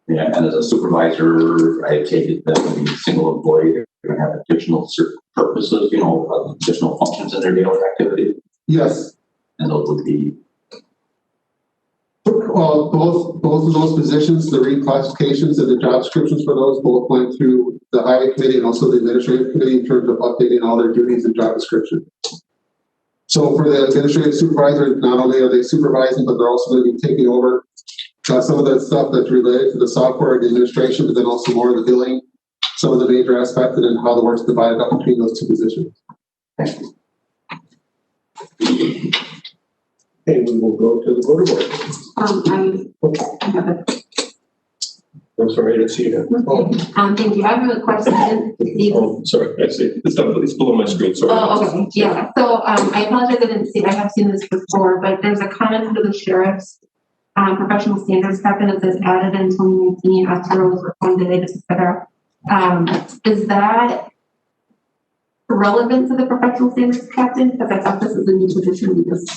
Yeah, and as a supervisor, I take it that when a single employee, they're going to have additional purposes, additional functions in their daily activity. Yes. And those would be? Well, both of those positions, the reclassifications and the job descriptions for those both went through the highway committee and also the administrative committee in terms of updating all their duties and job description. So for the administrative supervisor, not only are they supervising, but they're also going to be taking over some of that stuff that's related to the software and the administration, but then also more of the billing, some of the major aspects, and then how the work's divided up between those 2 positions. Thank you. Okay, we will go to the voter board. I have a. I'm sorry, I didn't see you. Thank you. I have a question. Oh, sorry, I see. It's below my screen, sorry. Oh, okay. Yeah. So I apologize, I didn't see, I have seen this before, but there's a comment under the sheriff's professional standards cabinet that says added in 2019 after was refunded, et cetera. Is that relevant to the professional standards captain? Because I thought this is a new position we just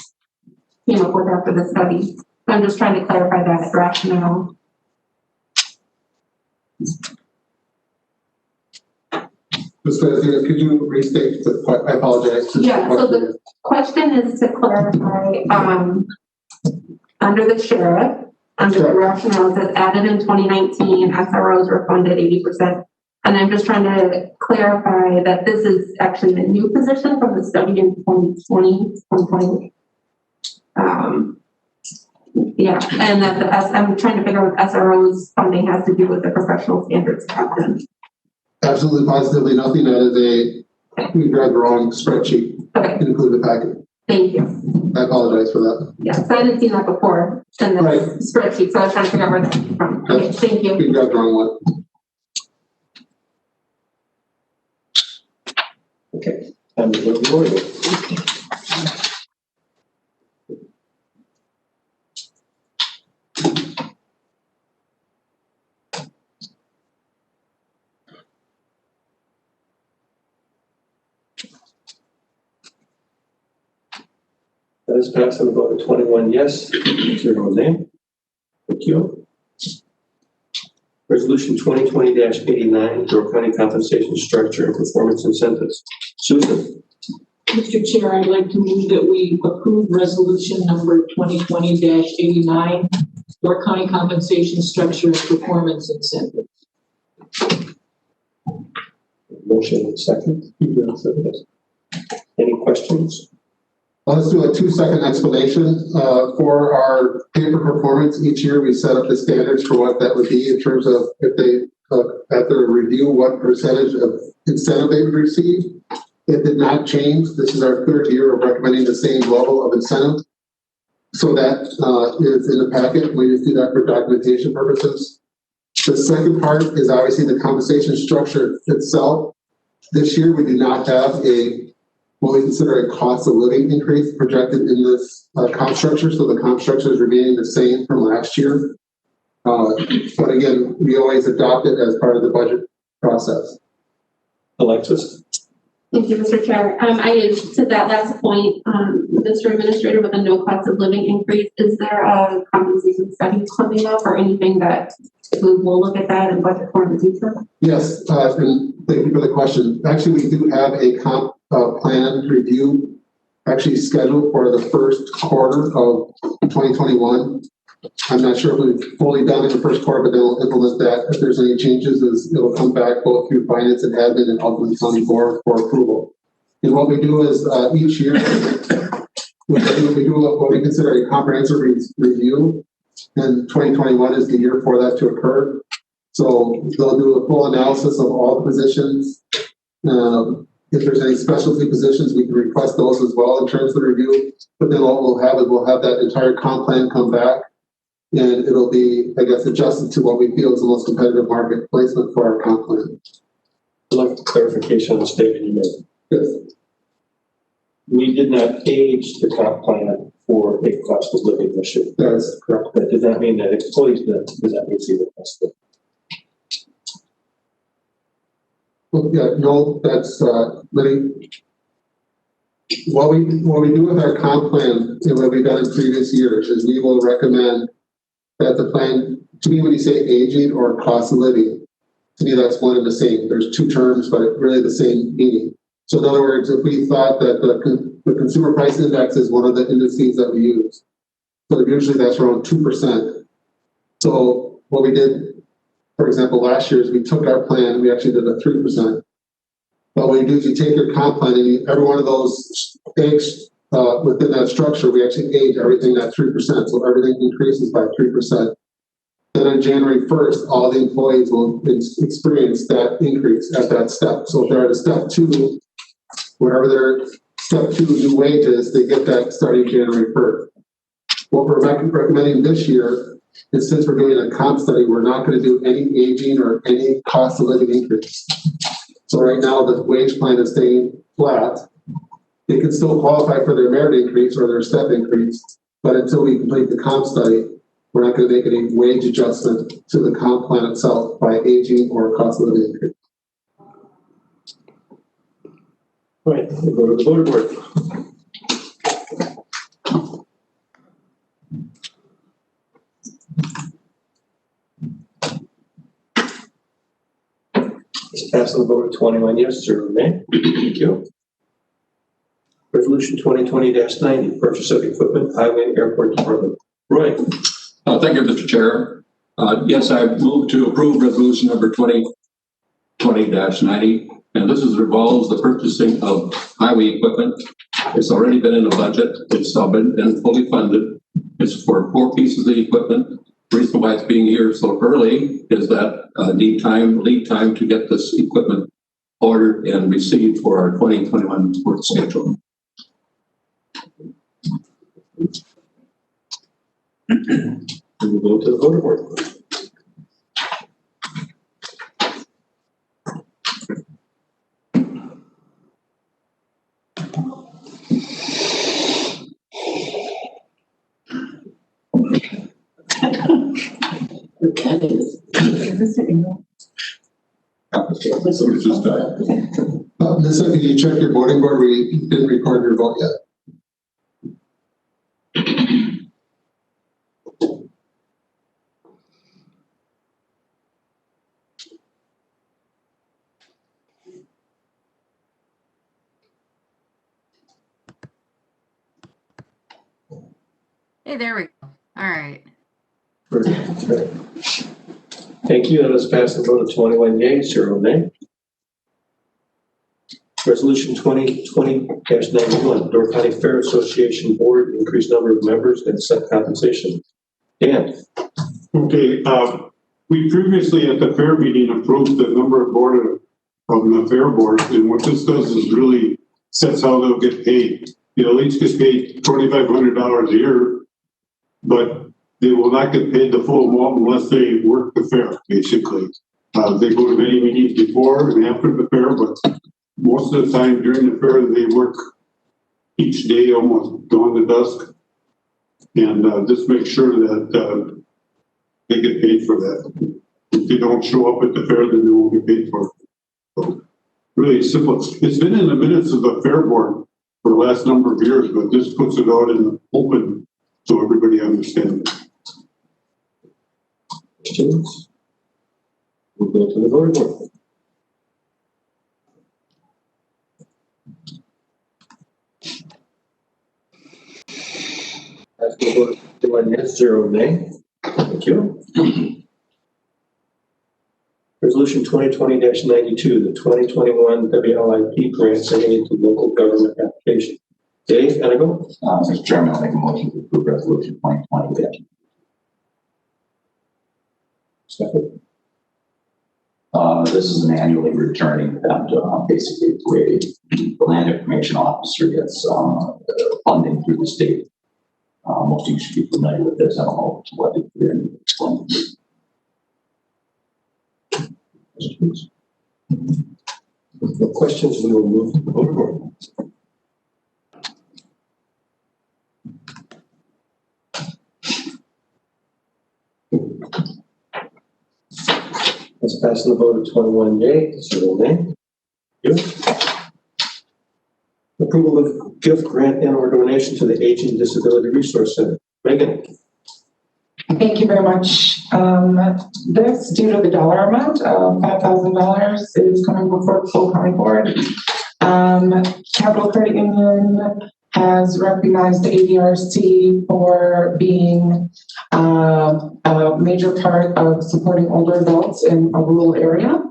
came up with after the study. So I'm just trying to clarify that rationale. Could you restate the, I apologize. Yeah, so the question is to clarify, under the sheriff, under the rationale that added in 2019, SROs were funded 80%. And I'm just trying to clarify that this is actually a new position from the study in 2020. Yeah, and that I'm trying to figure out what SRO's funding has to do with the professional standards captain. Absolutely, positively nothing. That is we grabbed the wrong spreadsheet. Okay. Include the packet. Thank you. I apologize for that. Yeah, so I didn't see that before in the spreadsheet, so I was trying to figure out where that came from. Okay, thank you. We grabbed the wrong one. Okay, I'm going to go to That is passed on a vote of 21 yes, 0 nay. Thank you. Resolution 2020-89, Door County Compensation Structure and Performance Incentives. Susan. Mr. Chair, I'd like to move that we approve resolution number 2020-89, Door County Compensation Structure and Performance Incentive. Motion second. Any questions? Let's do a 2-second explanation. For our pay for performance each year, we set up the standards for what that would be in terms of if they, at their review, what percentage of incentive they would receive. It did not change. This is our 3rd year of recommending the same level of incentive. So that is in the packet. We just do that for documentation purposes. The second part is obviously the compensation structure itself. This year, we do not have what we consider a cost of living increase projected in this comp structure. So the comp structure is remaining the same from last year. But again, we always adopt it as part of the budget process. Alexis? Thank you, Mr. Chair. To that last point, Mr. Administrator, with a no cost of living increase, is there a compensation study coming up or anything that we will look at that and budget for in the future? Yes, and thank you for the question. Actually, we do have a comp plan review actually scheduled for the first quarter of 2021. I'm not sure if we've fully done in the first quarter, but they'll implement that. If there's any changes, it'll come back both through finance and admin and ultimately county board for approval. And what we do is each year, we do what we consider a comprehensive review, and 2021 is the year for that to occur. So they'll do a full analysis of all the positions. If there's any specialty positions, we can request those as well in terms of the review. But then what we'll have that entire comp plan come back, and it'll be, I guess, adjusted to what we feel is the most competitive market placement for our comp plan. I'd like clarification on the statement you made. Yes. We did not age the comp plan for a cost of living issue. That is correct. That did not mean that employees did. Does that mean the cost of Well, yeah, no, that's really what we do with our comp plan and what we've done in previous years is we will recommend that the plan, to me, when you say aging or cost of living, to me, that's one and the same. There's two terms, but it's really the same meaning. So in other words, if we thought that the consumer price index is one of the indices that we use, so usually that's around 2%. So what we did, for example, last year is we took our plan, we actually did a 3%. But what you do is you take your comp plan and every one of those eggs within that structure, we actually age everything at 3%. So everything increases by 3%. Then on January 1st, all the employees will experience that increase at that step. So if they're at a step 2, whatever their step 2 new wage is, they get that starting January 1st. What we're recommending this year is, since we're doing a comp study, we're not going to do any aging or any cost of living increase. So right now, the wage plan is staying flat. They can still qualify for their merit increase or their step increase, but until we complete the comp study, we're not going to make any wage adjustment to the comp plan itself by aging or cost of living increase. right? We'll go to the voter board. It's passed on the vote of 21 yes, 0 nay. Thank you. Resolution 2020-90, purchase of equipment, highway and airport department. Roy. Thank you, Mr. Chair. Yes, I move to approve resolution number 2020-90, and this involves the purchasing of highway equipment. It's already been in the budget. It's all been fully funded. It's for 4 pieces of equipment. The reason why it's being here so early is that lead time to get this equipment ordered and received for our 2021 work schedule. We'll go to the voter board. Lisa, can you check your voting board? We didn't record your vote yet. Hey, there we go. All right. Thank you. That was passed the vote of 21 yeas, 0 nay. Resolution 2020-91, Door County Fair Association Board, increased number of members and set compensation. Dan. Okay, we previously at the fair meeting approved the number of board of the fair board, and what this does is really sets how they'll get paid. They'll each get paid $2,500 a year, but they will not get paid the full amount unless they work the fair, basically. They go to many meetings before and after the fair, but most of the time during the fair, they work each day almost dawn to dusk. And just make sure that they get paid for that. If they don't show up at the fair, then they won't be paid for it. So, really simple. It's been in the minutes of the fair board for the last number of years, but this puts it out in the open so everybody understands. Questions? We'll go to the voter board. Yes, 0 nay. Thank you. Resolution 2020-92, the 2021 WLIP grant sending into local government application. Dave, and I go. Mr. Chairman, I'll make a motion to approve resolution 2020. Second. This is an annually returning that basically create the land information officer gets funding through the state. Most of you should be familiar with this. I don't know what you're going to explain. No questions, we will move to the vote board. Let's pass the vote of 21 yea, 0 nay. Approval of gift grant and or donation to the Aging Disability Resource Center. Megan. Thank you very much. This, due to the dollar amount of $5,000, is coming before the full county board. Capital Credit Union has recognized the ADRC for being a major part of supporting older adults in a rural area.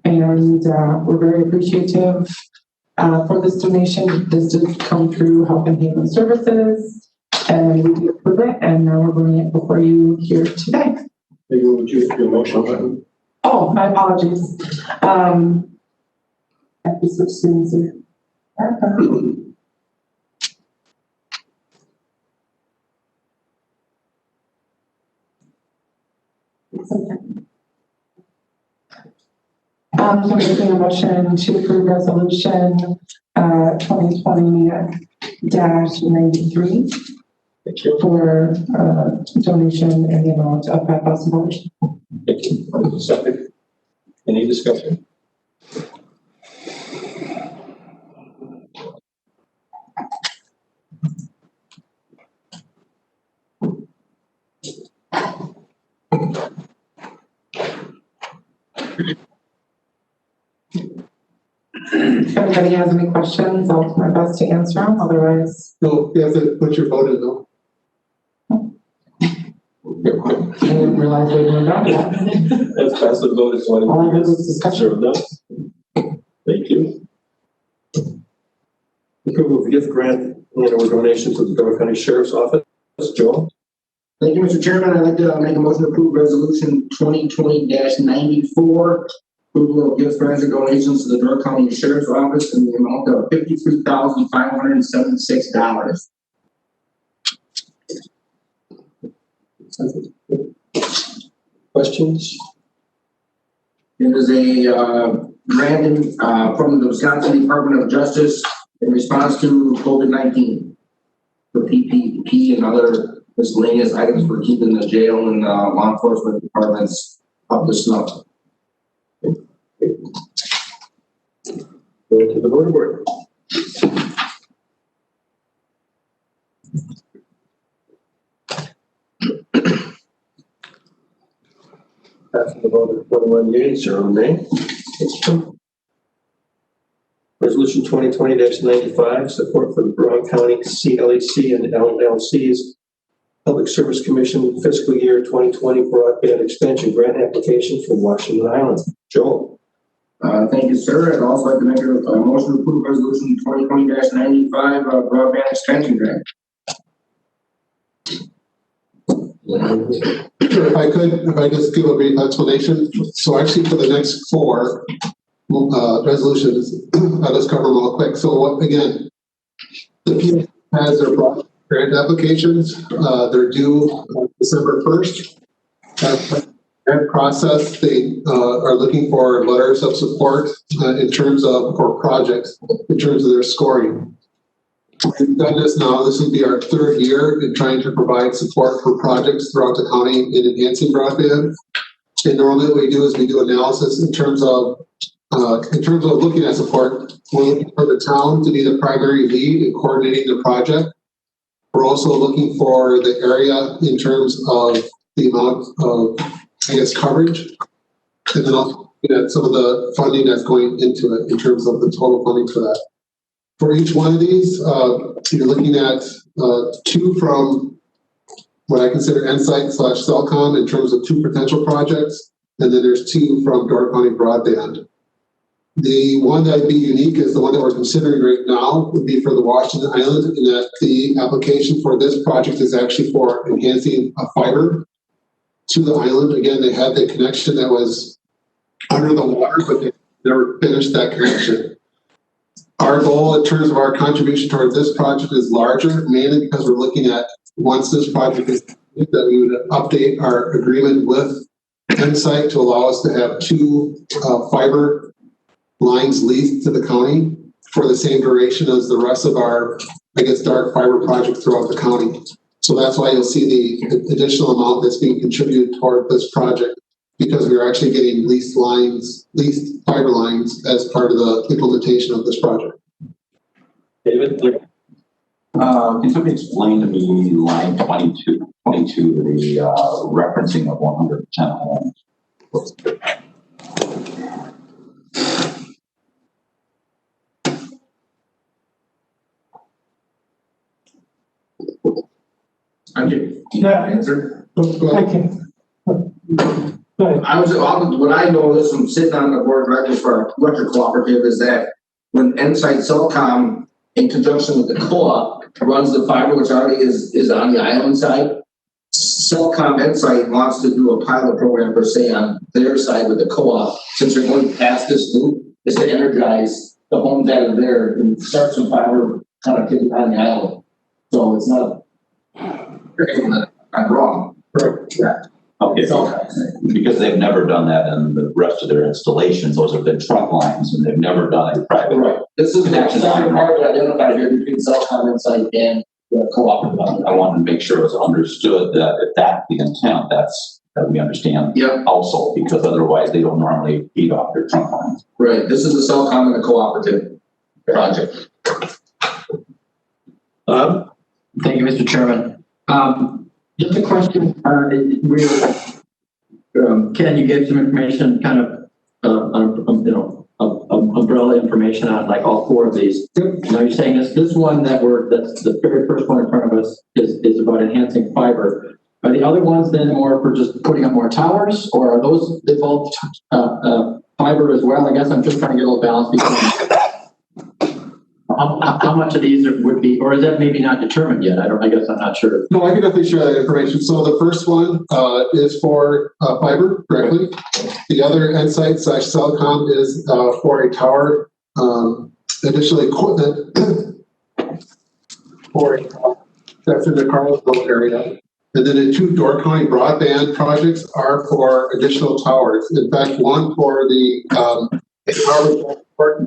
We're very appreciative for this donation. This did come through Health and Human Services. And we did approve it, and now we're bringing it before you here today. Maybe would you do a motion button? Oh, my apologies. I have to switch screens here. I'm making a motion to approve resolution 2020-93 for donation in the amount of $5,000. Thank you. Second. Any discussion? If anybody has any questions, I'll do my best to answer them. Otherwise, No, you have to put your vote in though. I didn't realize we were done yet. Let's pass the vote as one. All I did was discussion. Thank you. Approval of gift grant and or donation to the Door County Sheriff's Office. Joel. Thank you, Mr. Chairman. I'd like to make a motion to approve resolution 2020-94. Approval of gifts, grants, and donations to the Door County Sheriff's Office in the amount of $53,576. Questions? It is a grant from the Wisconsin Department of Justice in response to COVID-19 for PPP and other miscellaneous items for keeping the jail and law enforcement departments up to snuff. Go to the voter board. Passing the vote of 21 yea, 0 nay. Resolution 2020-95, support for the Brown County CLEC and LLC's Public Service Commission fiscal year 2020 broadband expansion grant application for Washington Island. Joel. Thank you, sir. I'd also like to make a motion to approve resolution 2020-95 broadband expansion grant. Sure, if I just give a brief explanation. So actually for the next four resolutions, I'll just cover them real quick. So what, again, the PA has their grant applications. They're due December 1st. That process, they are looking for letters of support in terms of, for projects, in terms of their scoring. We've done this now. This will be our third year in trying to provide support for projects throughout the county in enhancing broadband. And normally what we do is we do analysis in terms of looking at support. We're looking for the town to be the primary lead in coordinating the project. We're also looking for the area in terms of the amount of, coverage. And then also looking at some of the funding that's going into it in terms of the total funding for that. For each one of these, you're looking at, 2 from what I consider Insight/Cellcom in terms of 2 potential projects. And then there's 2 from Door County Broadband. The one that'd be unique is the one that we're considering right now would be for the Washington Island, in that the application for this project is actually for enhancing a fiber to the island. Again, they had the connection that was under the water, but they never finished that connection. Our goal in terms of our contribution towards this project is larger, mainly because we're looking at, once this project is complete, that we would update our agreement with Insight to allow us to have 2 fiber lines leased to the county for the same duration as the rest of our, I guess, dark fiber projects throughout the county. So that's why you'll see the additional amount that's being contributed toward this project, because we're actually getting leased fiber lines as part of the implementation of this project. David? Can somebody explain to me line 22, the referencing of 110 homes? Answer. Okay. What I know this from sitting on the board of directors for our electric cooperative is that when Insight Cellcom, in conjunction with the co-op, runs the fiber, which already is on the island side, Cellcom Insight wants to do a pilot program per se on their side with the co-op, since they're going past this loop, is to energize the homes that are there and start some fiber connectivity on the island. So it's not, I'm wrong. Yeah. Okay, because they've never done that in the rest of their installations. Those have been trunk lines, and they've never done a private. Right. This is actually part identified here between Cellcom Insight and the cooperative. I wanted to make sure it was understood that if that's the intent, that we understand. Yeah. Also, because otherwise they don't normally feed off their trunk lines. Right. This is the Cellcom and the cooperative project. Thank you, Mr. Chairman. Just a question, Ken, you gave some information, kind of, umbrella information on like all 4 of these. Now you're saying this one that's the very first one in front of us is about enhancing fiber. Are the other ones then more for just putting up more towers, or are those involved fiber as well? I guess I'm just trying to get a little balance between how much of these would be, or is that maybe not determined yet? I guess I'm not sure. No, I can definitely share that information. So the first one is for fiber, correctly. The other Insight/Cellcom is for a tower, additional equipment for that's in the Carlsville area. And then the 2 Door County Broadband projects are for additional towers. In fact, one for the tower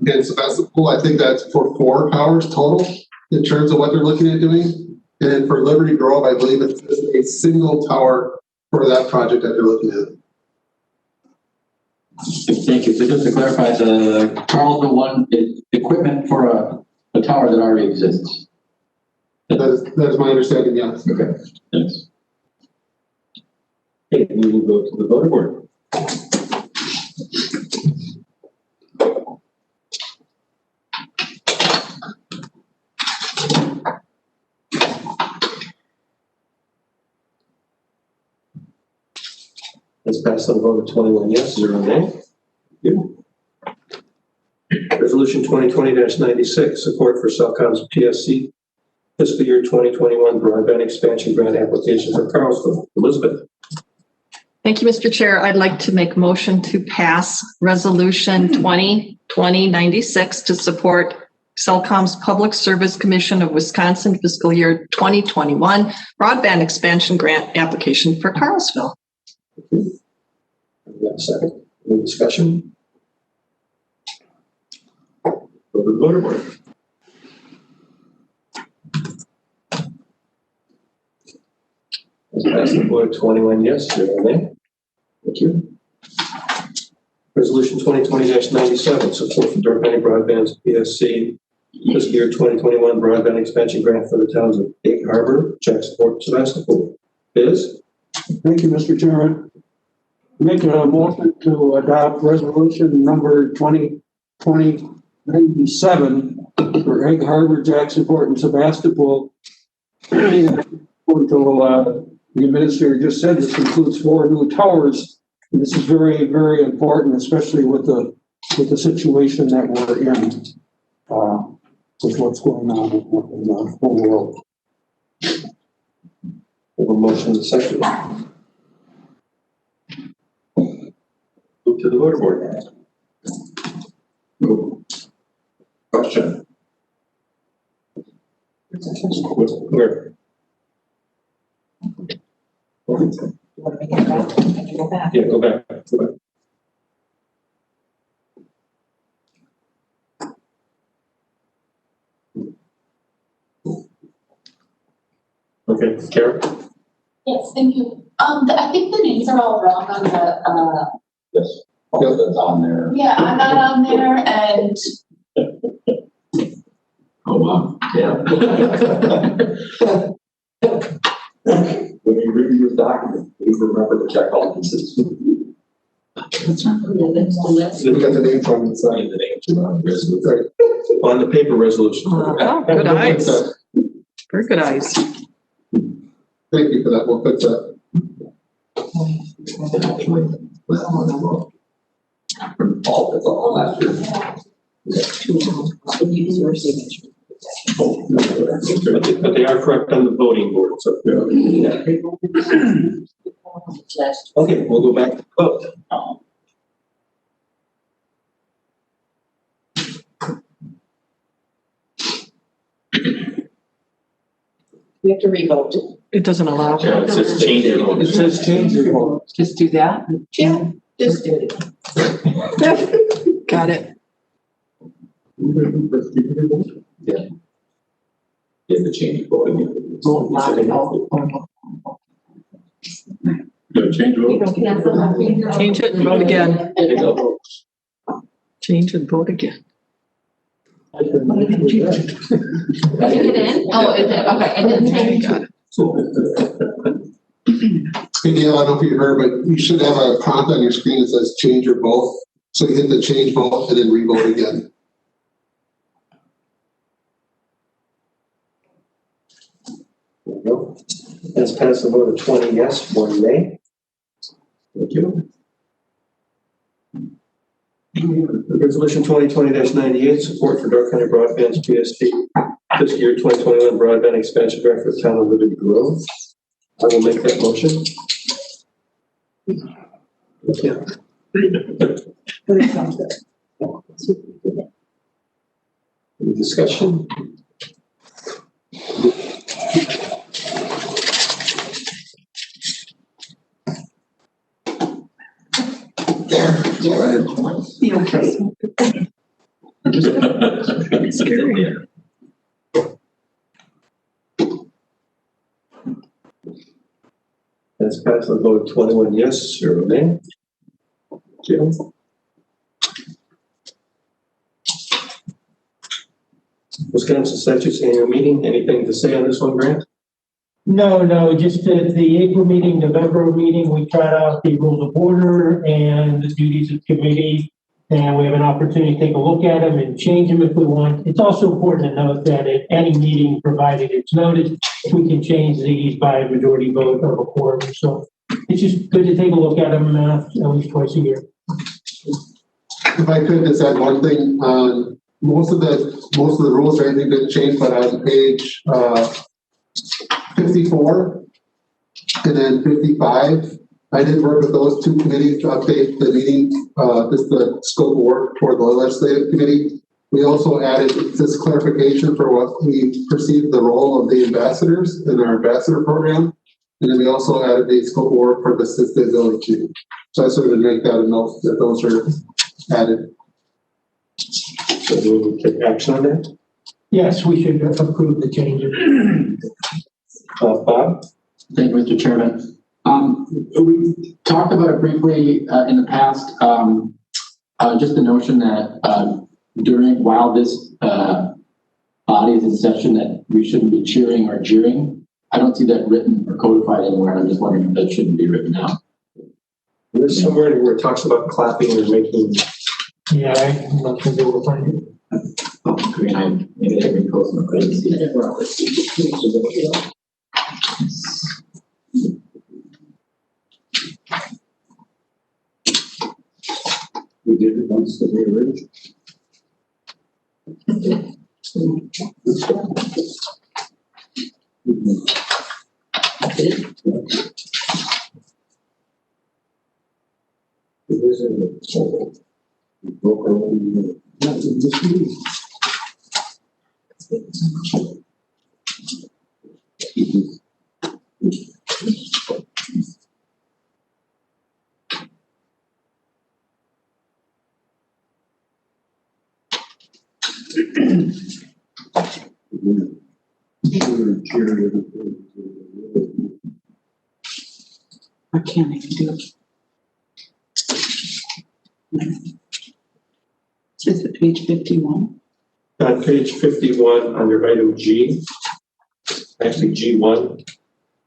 in Sebastopol, I think that's for 4 towers total in terms of what they're looking at doing. And then for Liberty Grove, I believe it's a single tower for that project that they're looking at. Thank you. So just to clarify, the Carlsville one is equipment for a tower that already exists. That is my understanding, yes. Okay, thanks. Okay, we will go to the voter board. Let's pass on a vote of 21 yes, 0 nay. Thank you. Resolution 2020-96, support for Cellcom's PSC fiscal year 2021 broadband expansion grant application for Carlsville. Elizabeth. Thank you, Mr. Chair. I'd like to make a motion to pass Resolution 2020-96 to support Cellcom's Public Service Commission of Wisconsin fiscal year 2021 broadband expansion grant application for Carlsville. Second. Any discussion? Go to the voter board. Let's pass the vote 21 yes, 0 nay. Thank you. Resolution 2020-97, support for Door County Broadband's PSC fiscal year 2021 broadband expansion grant for the towns of Egg Harbor, Jacksonport, Sebastopol. Biz? Thank you, Mr. Chairman. Making a motion to adopt resolution number 2020-97 for Egg Harbor, Jacksonport, and Sebastopol. Until the administrator just said, this includes 4 new towers. And this is very, very important, especially with the situation that we're in, with what's going on in the whole world. We have a motion to second. Move to the voter board. Question. Where? Yeah, go back. Okay, Karen? Yes, thank you. I think the names are all wrong on the, Yes. All that's on there. yeah, I'm not on there and Oh, wow. Yeah. When you review the document, please remember to check all pieces. That's not the last. We got the names on the side. The names are on the resolution. On the paper resolution. Oh, good eyes. Very good eyes. Thank you for that. We'll put that. That's all last year. But they are correct on the voting board, so. Okay, we'll go back to vote. We have to revote. It doesn't allow. Yeah, it says change your vote. It says change your vote. Just do that? yeah, just do it. Got it. Yeah. Yeah, the change of voting. Change vote. Change it and vote again. There you go. Change and vote again. Did it in? Oh, is it? Okay, and then change. Got it. Hey, Dale, I don't know if you heard, but you should have a prompt on your screen that says change or vote. So you hit the change vote and then re-vote again. There we go. That's passed a vote of 20 yes, 1 nay. Thank you. Resolution 2020-98, support for Dark County Broadband's PSP fiscal year 2021 broadband expansion grant for the town of Liberty Grove. I will make that motion. Yeah. Any discussion? Be okay. It's scary. That's passed with a vote of 21 yes, 0 nay. Jim? Wisconsin Statutes Annual Meeting, anything to say on this one, Grant? No, just at the April meeting, November meeting, we tried out the rules of order and the duties of committee. And we have an opportunity to take a look at them and change them if we want. It's also important to note that at any meeting, provided it's noted, we can change these by a majority vote of a quorum. So it's just good to take a look at them at least twice a year. If I could just add one thing, most of the rules are anything been changed, but on page 54 and then 55, I did work with those two committees to update the meeting, just the scope of work for the legislative committee. We also added this clarification for what we perceive the role of the ambassadors in our ambassador program. And then we also added the scope of work for the sustainability committee. So I sort of make that a note that those are added. So do we take action on that? Yes, we should approve the changes. Bob? Thank you, Mr. Chairman. We talked about it briefly in the past, just the notion that while this body is in session that we shouldn't be cheering or jeering. I don't see that written or codified anywhere, and I'm just wondering if that shouldn't be written out. There's somewhere where it talks about clapping or making. Yeah, I'm not sure they will find it. I mean, I maybe they've been close enough. I didn't see it. We did it once, the rearrange. It is in the total. We broke our own. Not in this meeting. I can't even do it. Is it page 51? On page 51, under item G, actually G1, it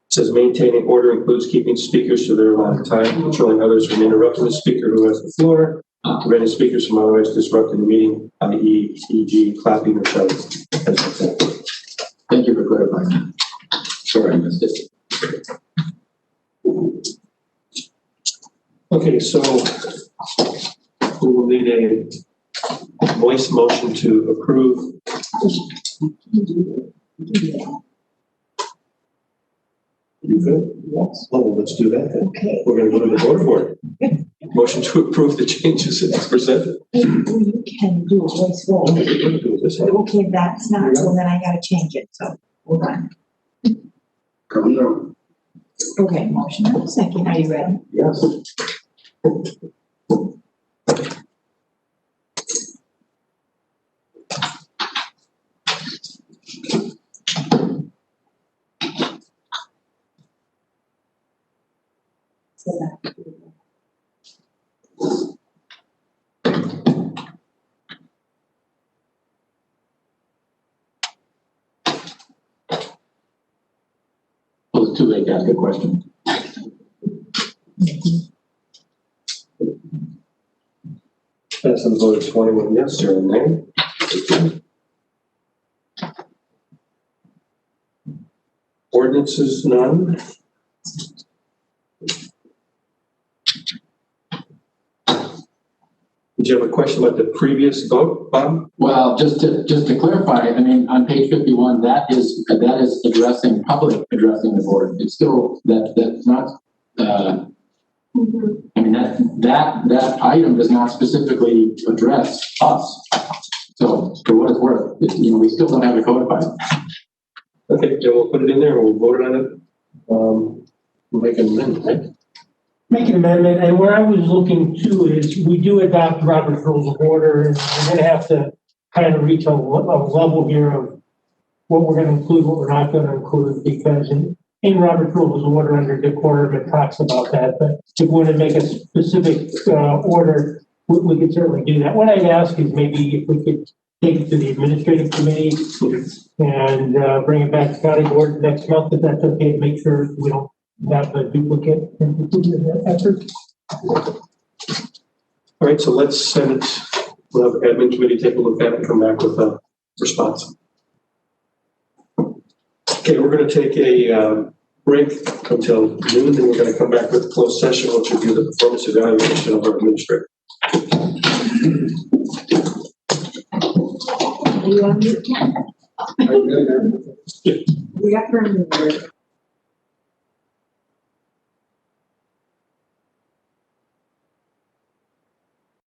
says maintaining order includes keeping speakers to their allotted time, controlling others from interrupting the speaker who has the floor, preventing speakers from otherwise disrupting the meeting, i.e., e.g., clapping or shouting, as an example. Thank you for clarifying that. Sorry, I missed it. Okay, so we will need a voice motion to approve. You good? Yes. Oh, let's do that then. Okay. We're going to go to the board for it. Motion to approve the changes as presented. You can do a voice vote. Okay, that's not, so then I gotta change it, so hold on. Come down. Okay, motion and a second, are you ready? Yes. Well, it's too late to ask a question. That's a vote of 21 yes, 0 nay. Ordinances, none. Did you have a question about the previous vote, Bob? Well, just to clarify, I mean, on page 51, that is addressing addressing the board. It's still that's not. I mean that item does not specifically address us. So for what it's worth, we still don't have it codified. Okay, then we'll put it in there and we'll vote on it. We'll make an amendment, right? Make an amendment, and where I was looking to is we do adopt Robert's Rules of Order, and we're gonna have to kind of reach a level here of what we're gonna include, what we're not gonna include, because in Robert's Rules of Order under decorum, it talks about that, but if we want to make a specific order, we could certainly do that. What I'd ask is maybe if we could take it to the administrative committee and bring it back to county board next month, if that's okay, to make sure we don't have a duplicate effort. All right, so let's send it. We'll have admin committee take a look at it and come back with a response. Okay, we're going to take a break until noon, then we're going to come back with a closed session, which will do the performance evaluation of our administrator. Are you on mute, Ken? We have to remember.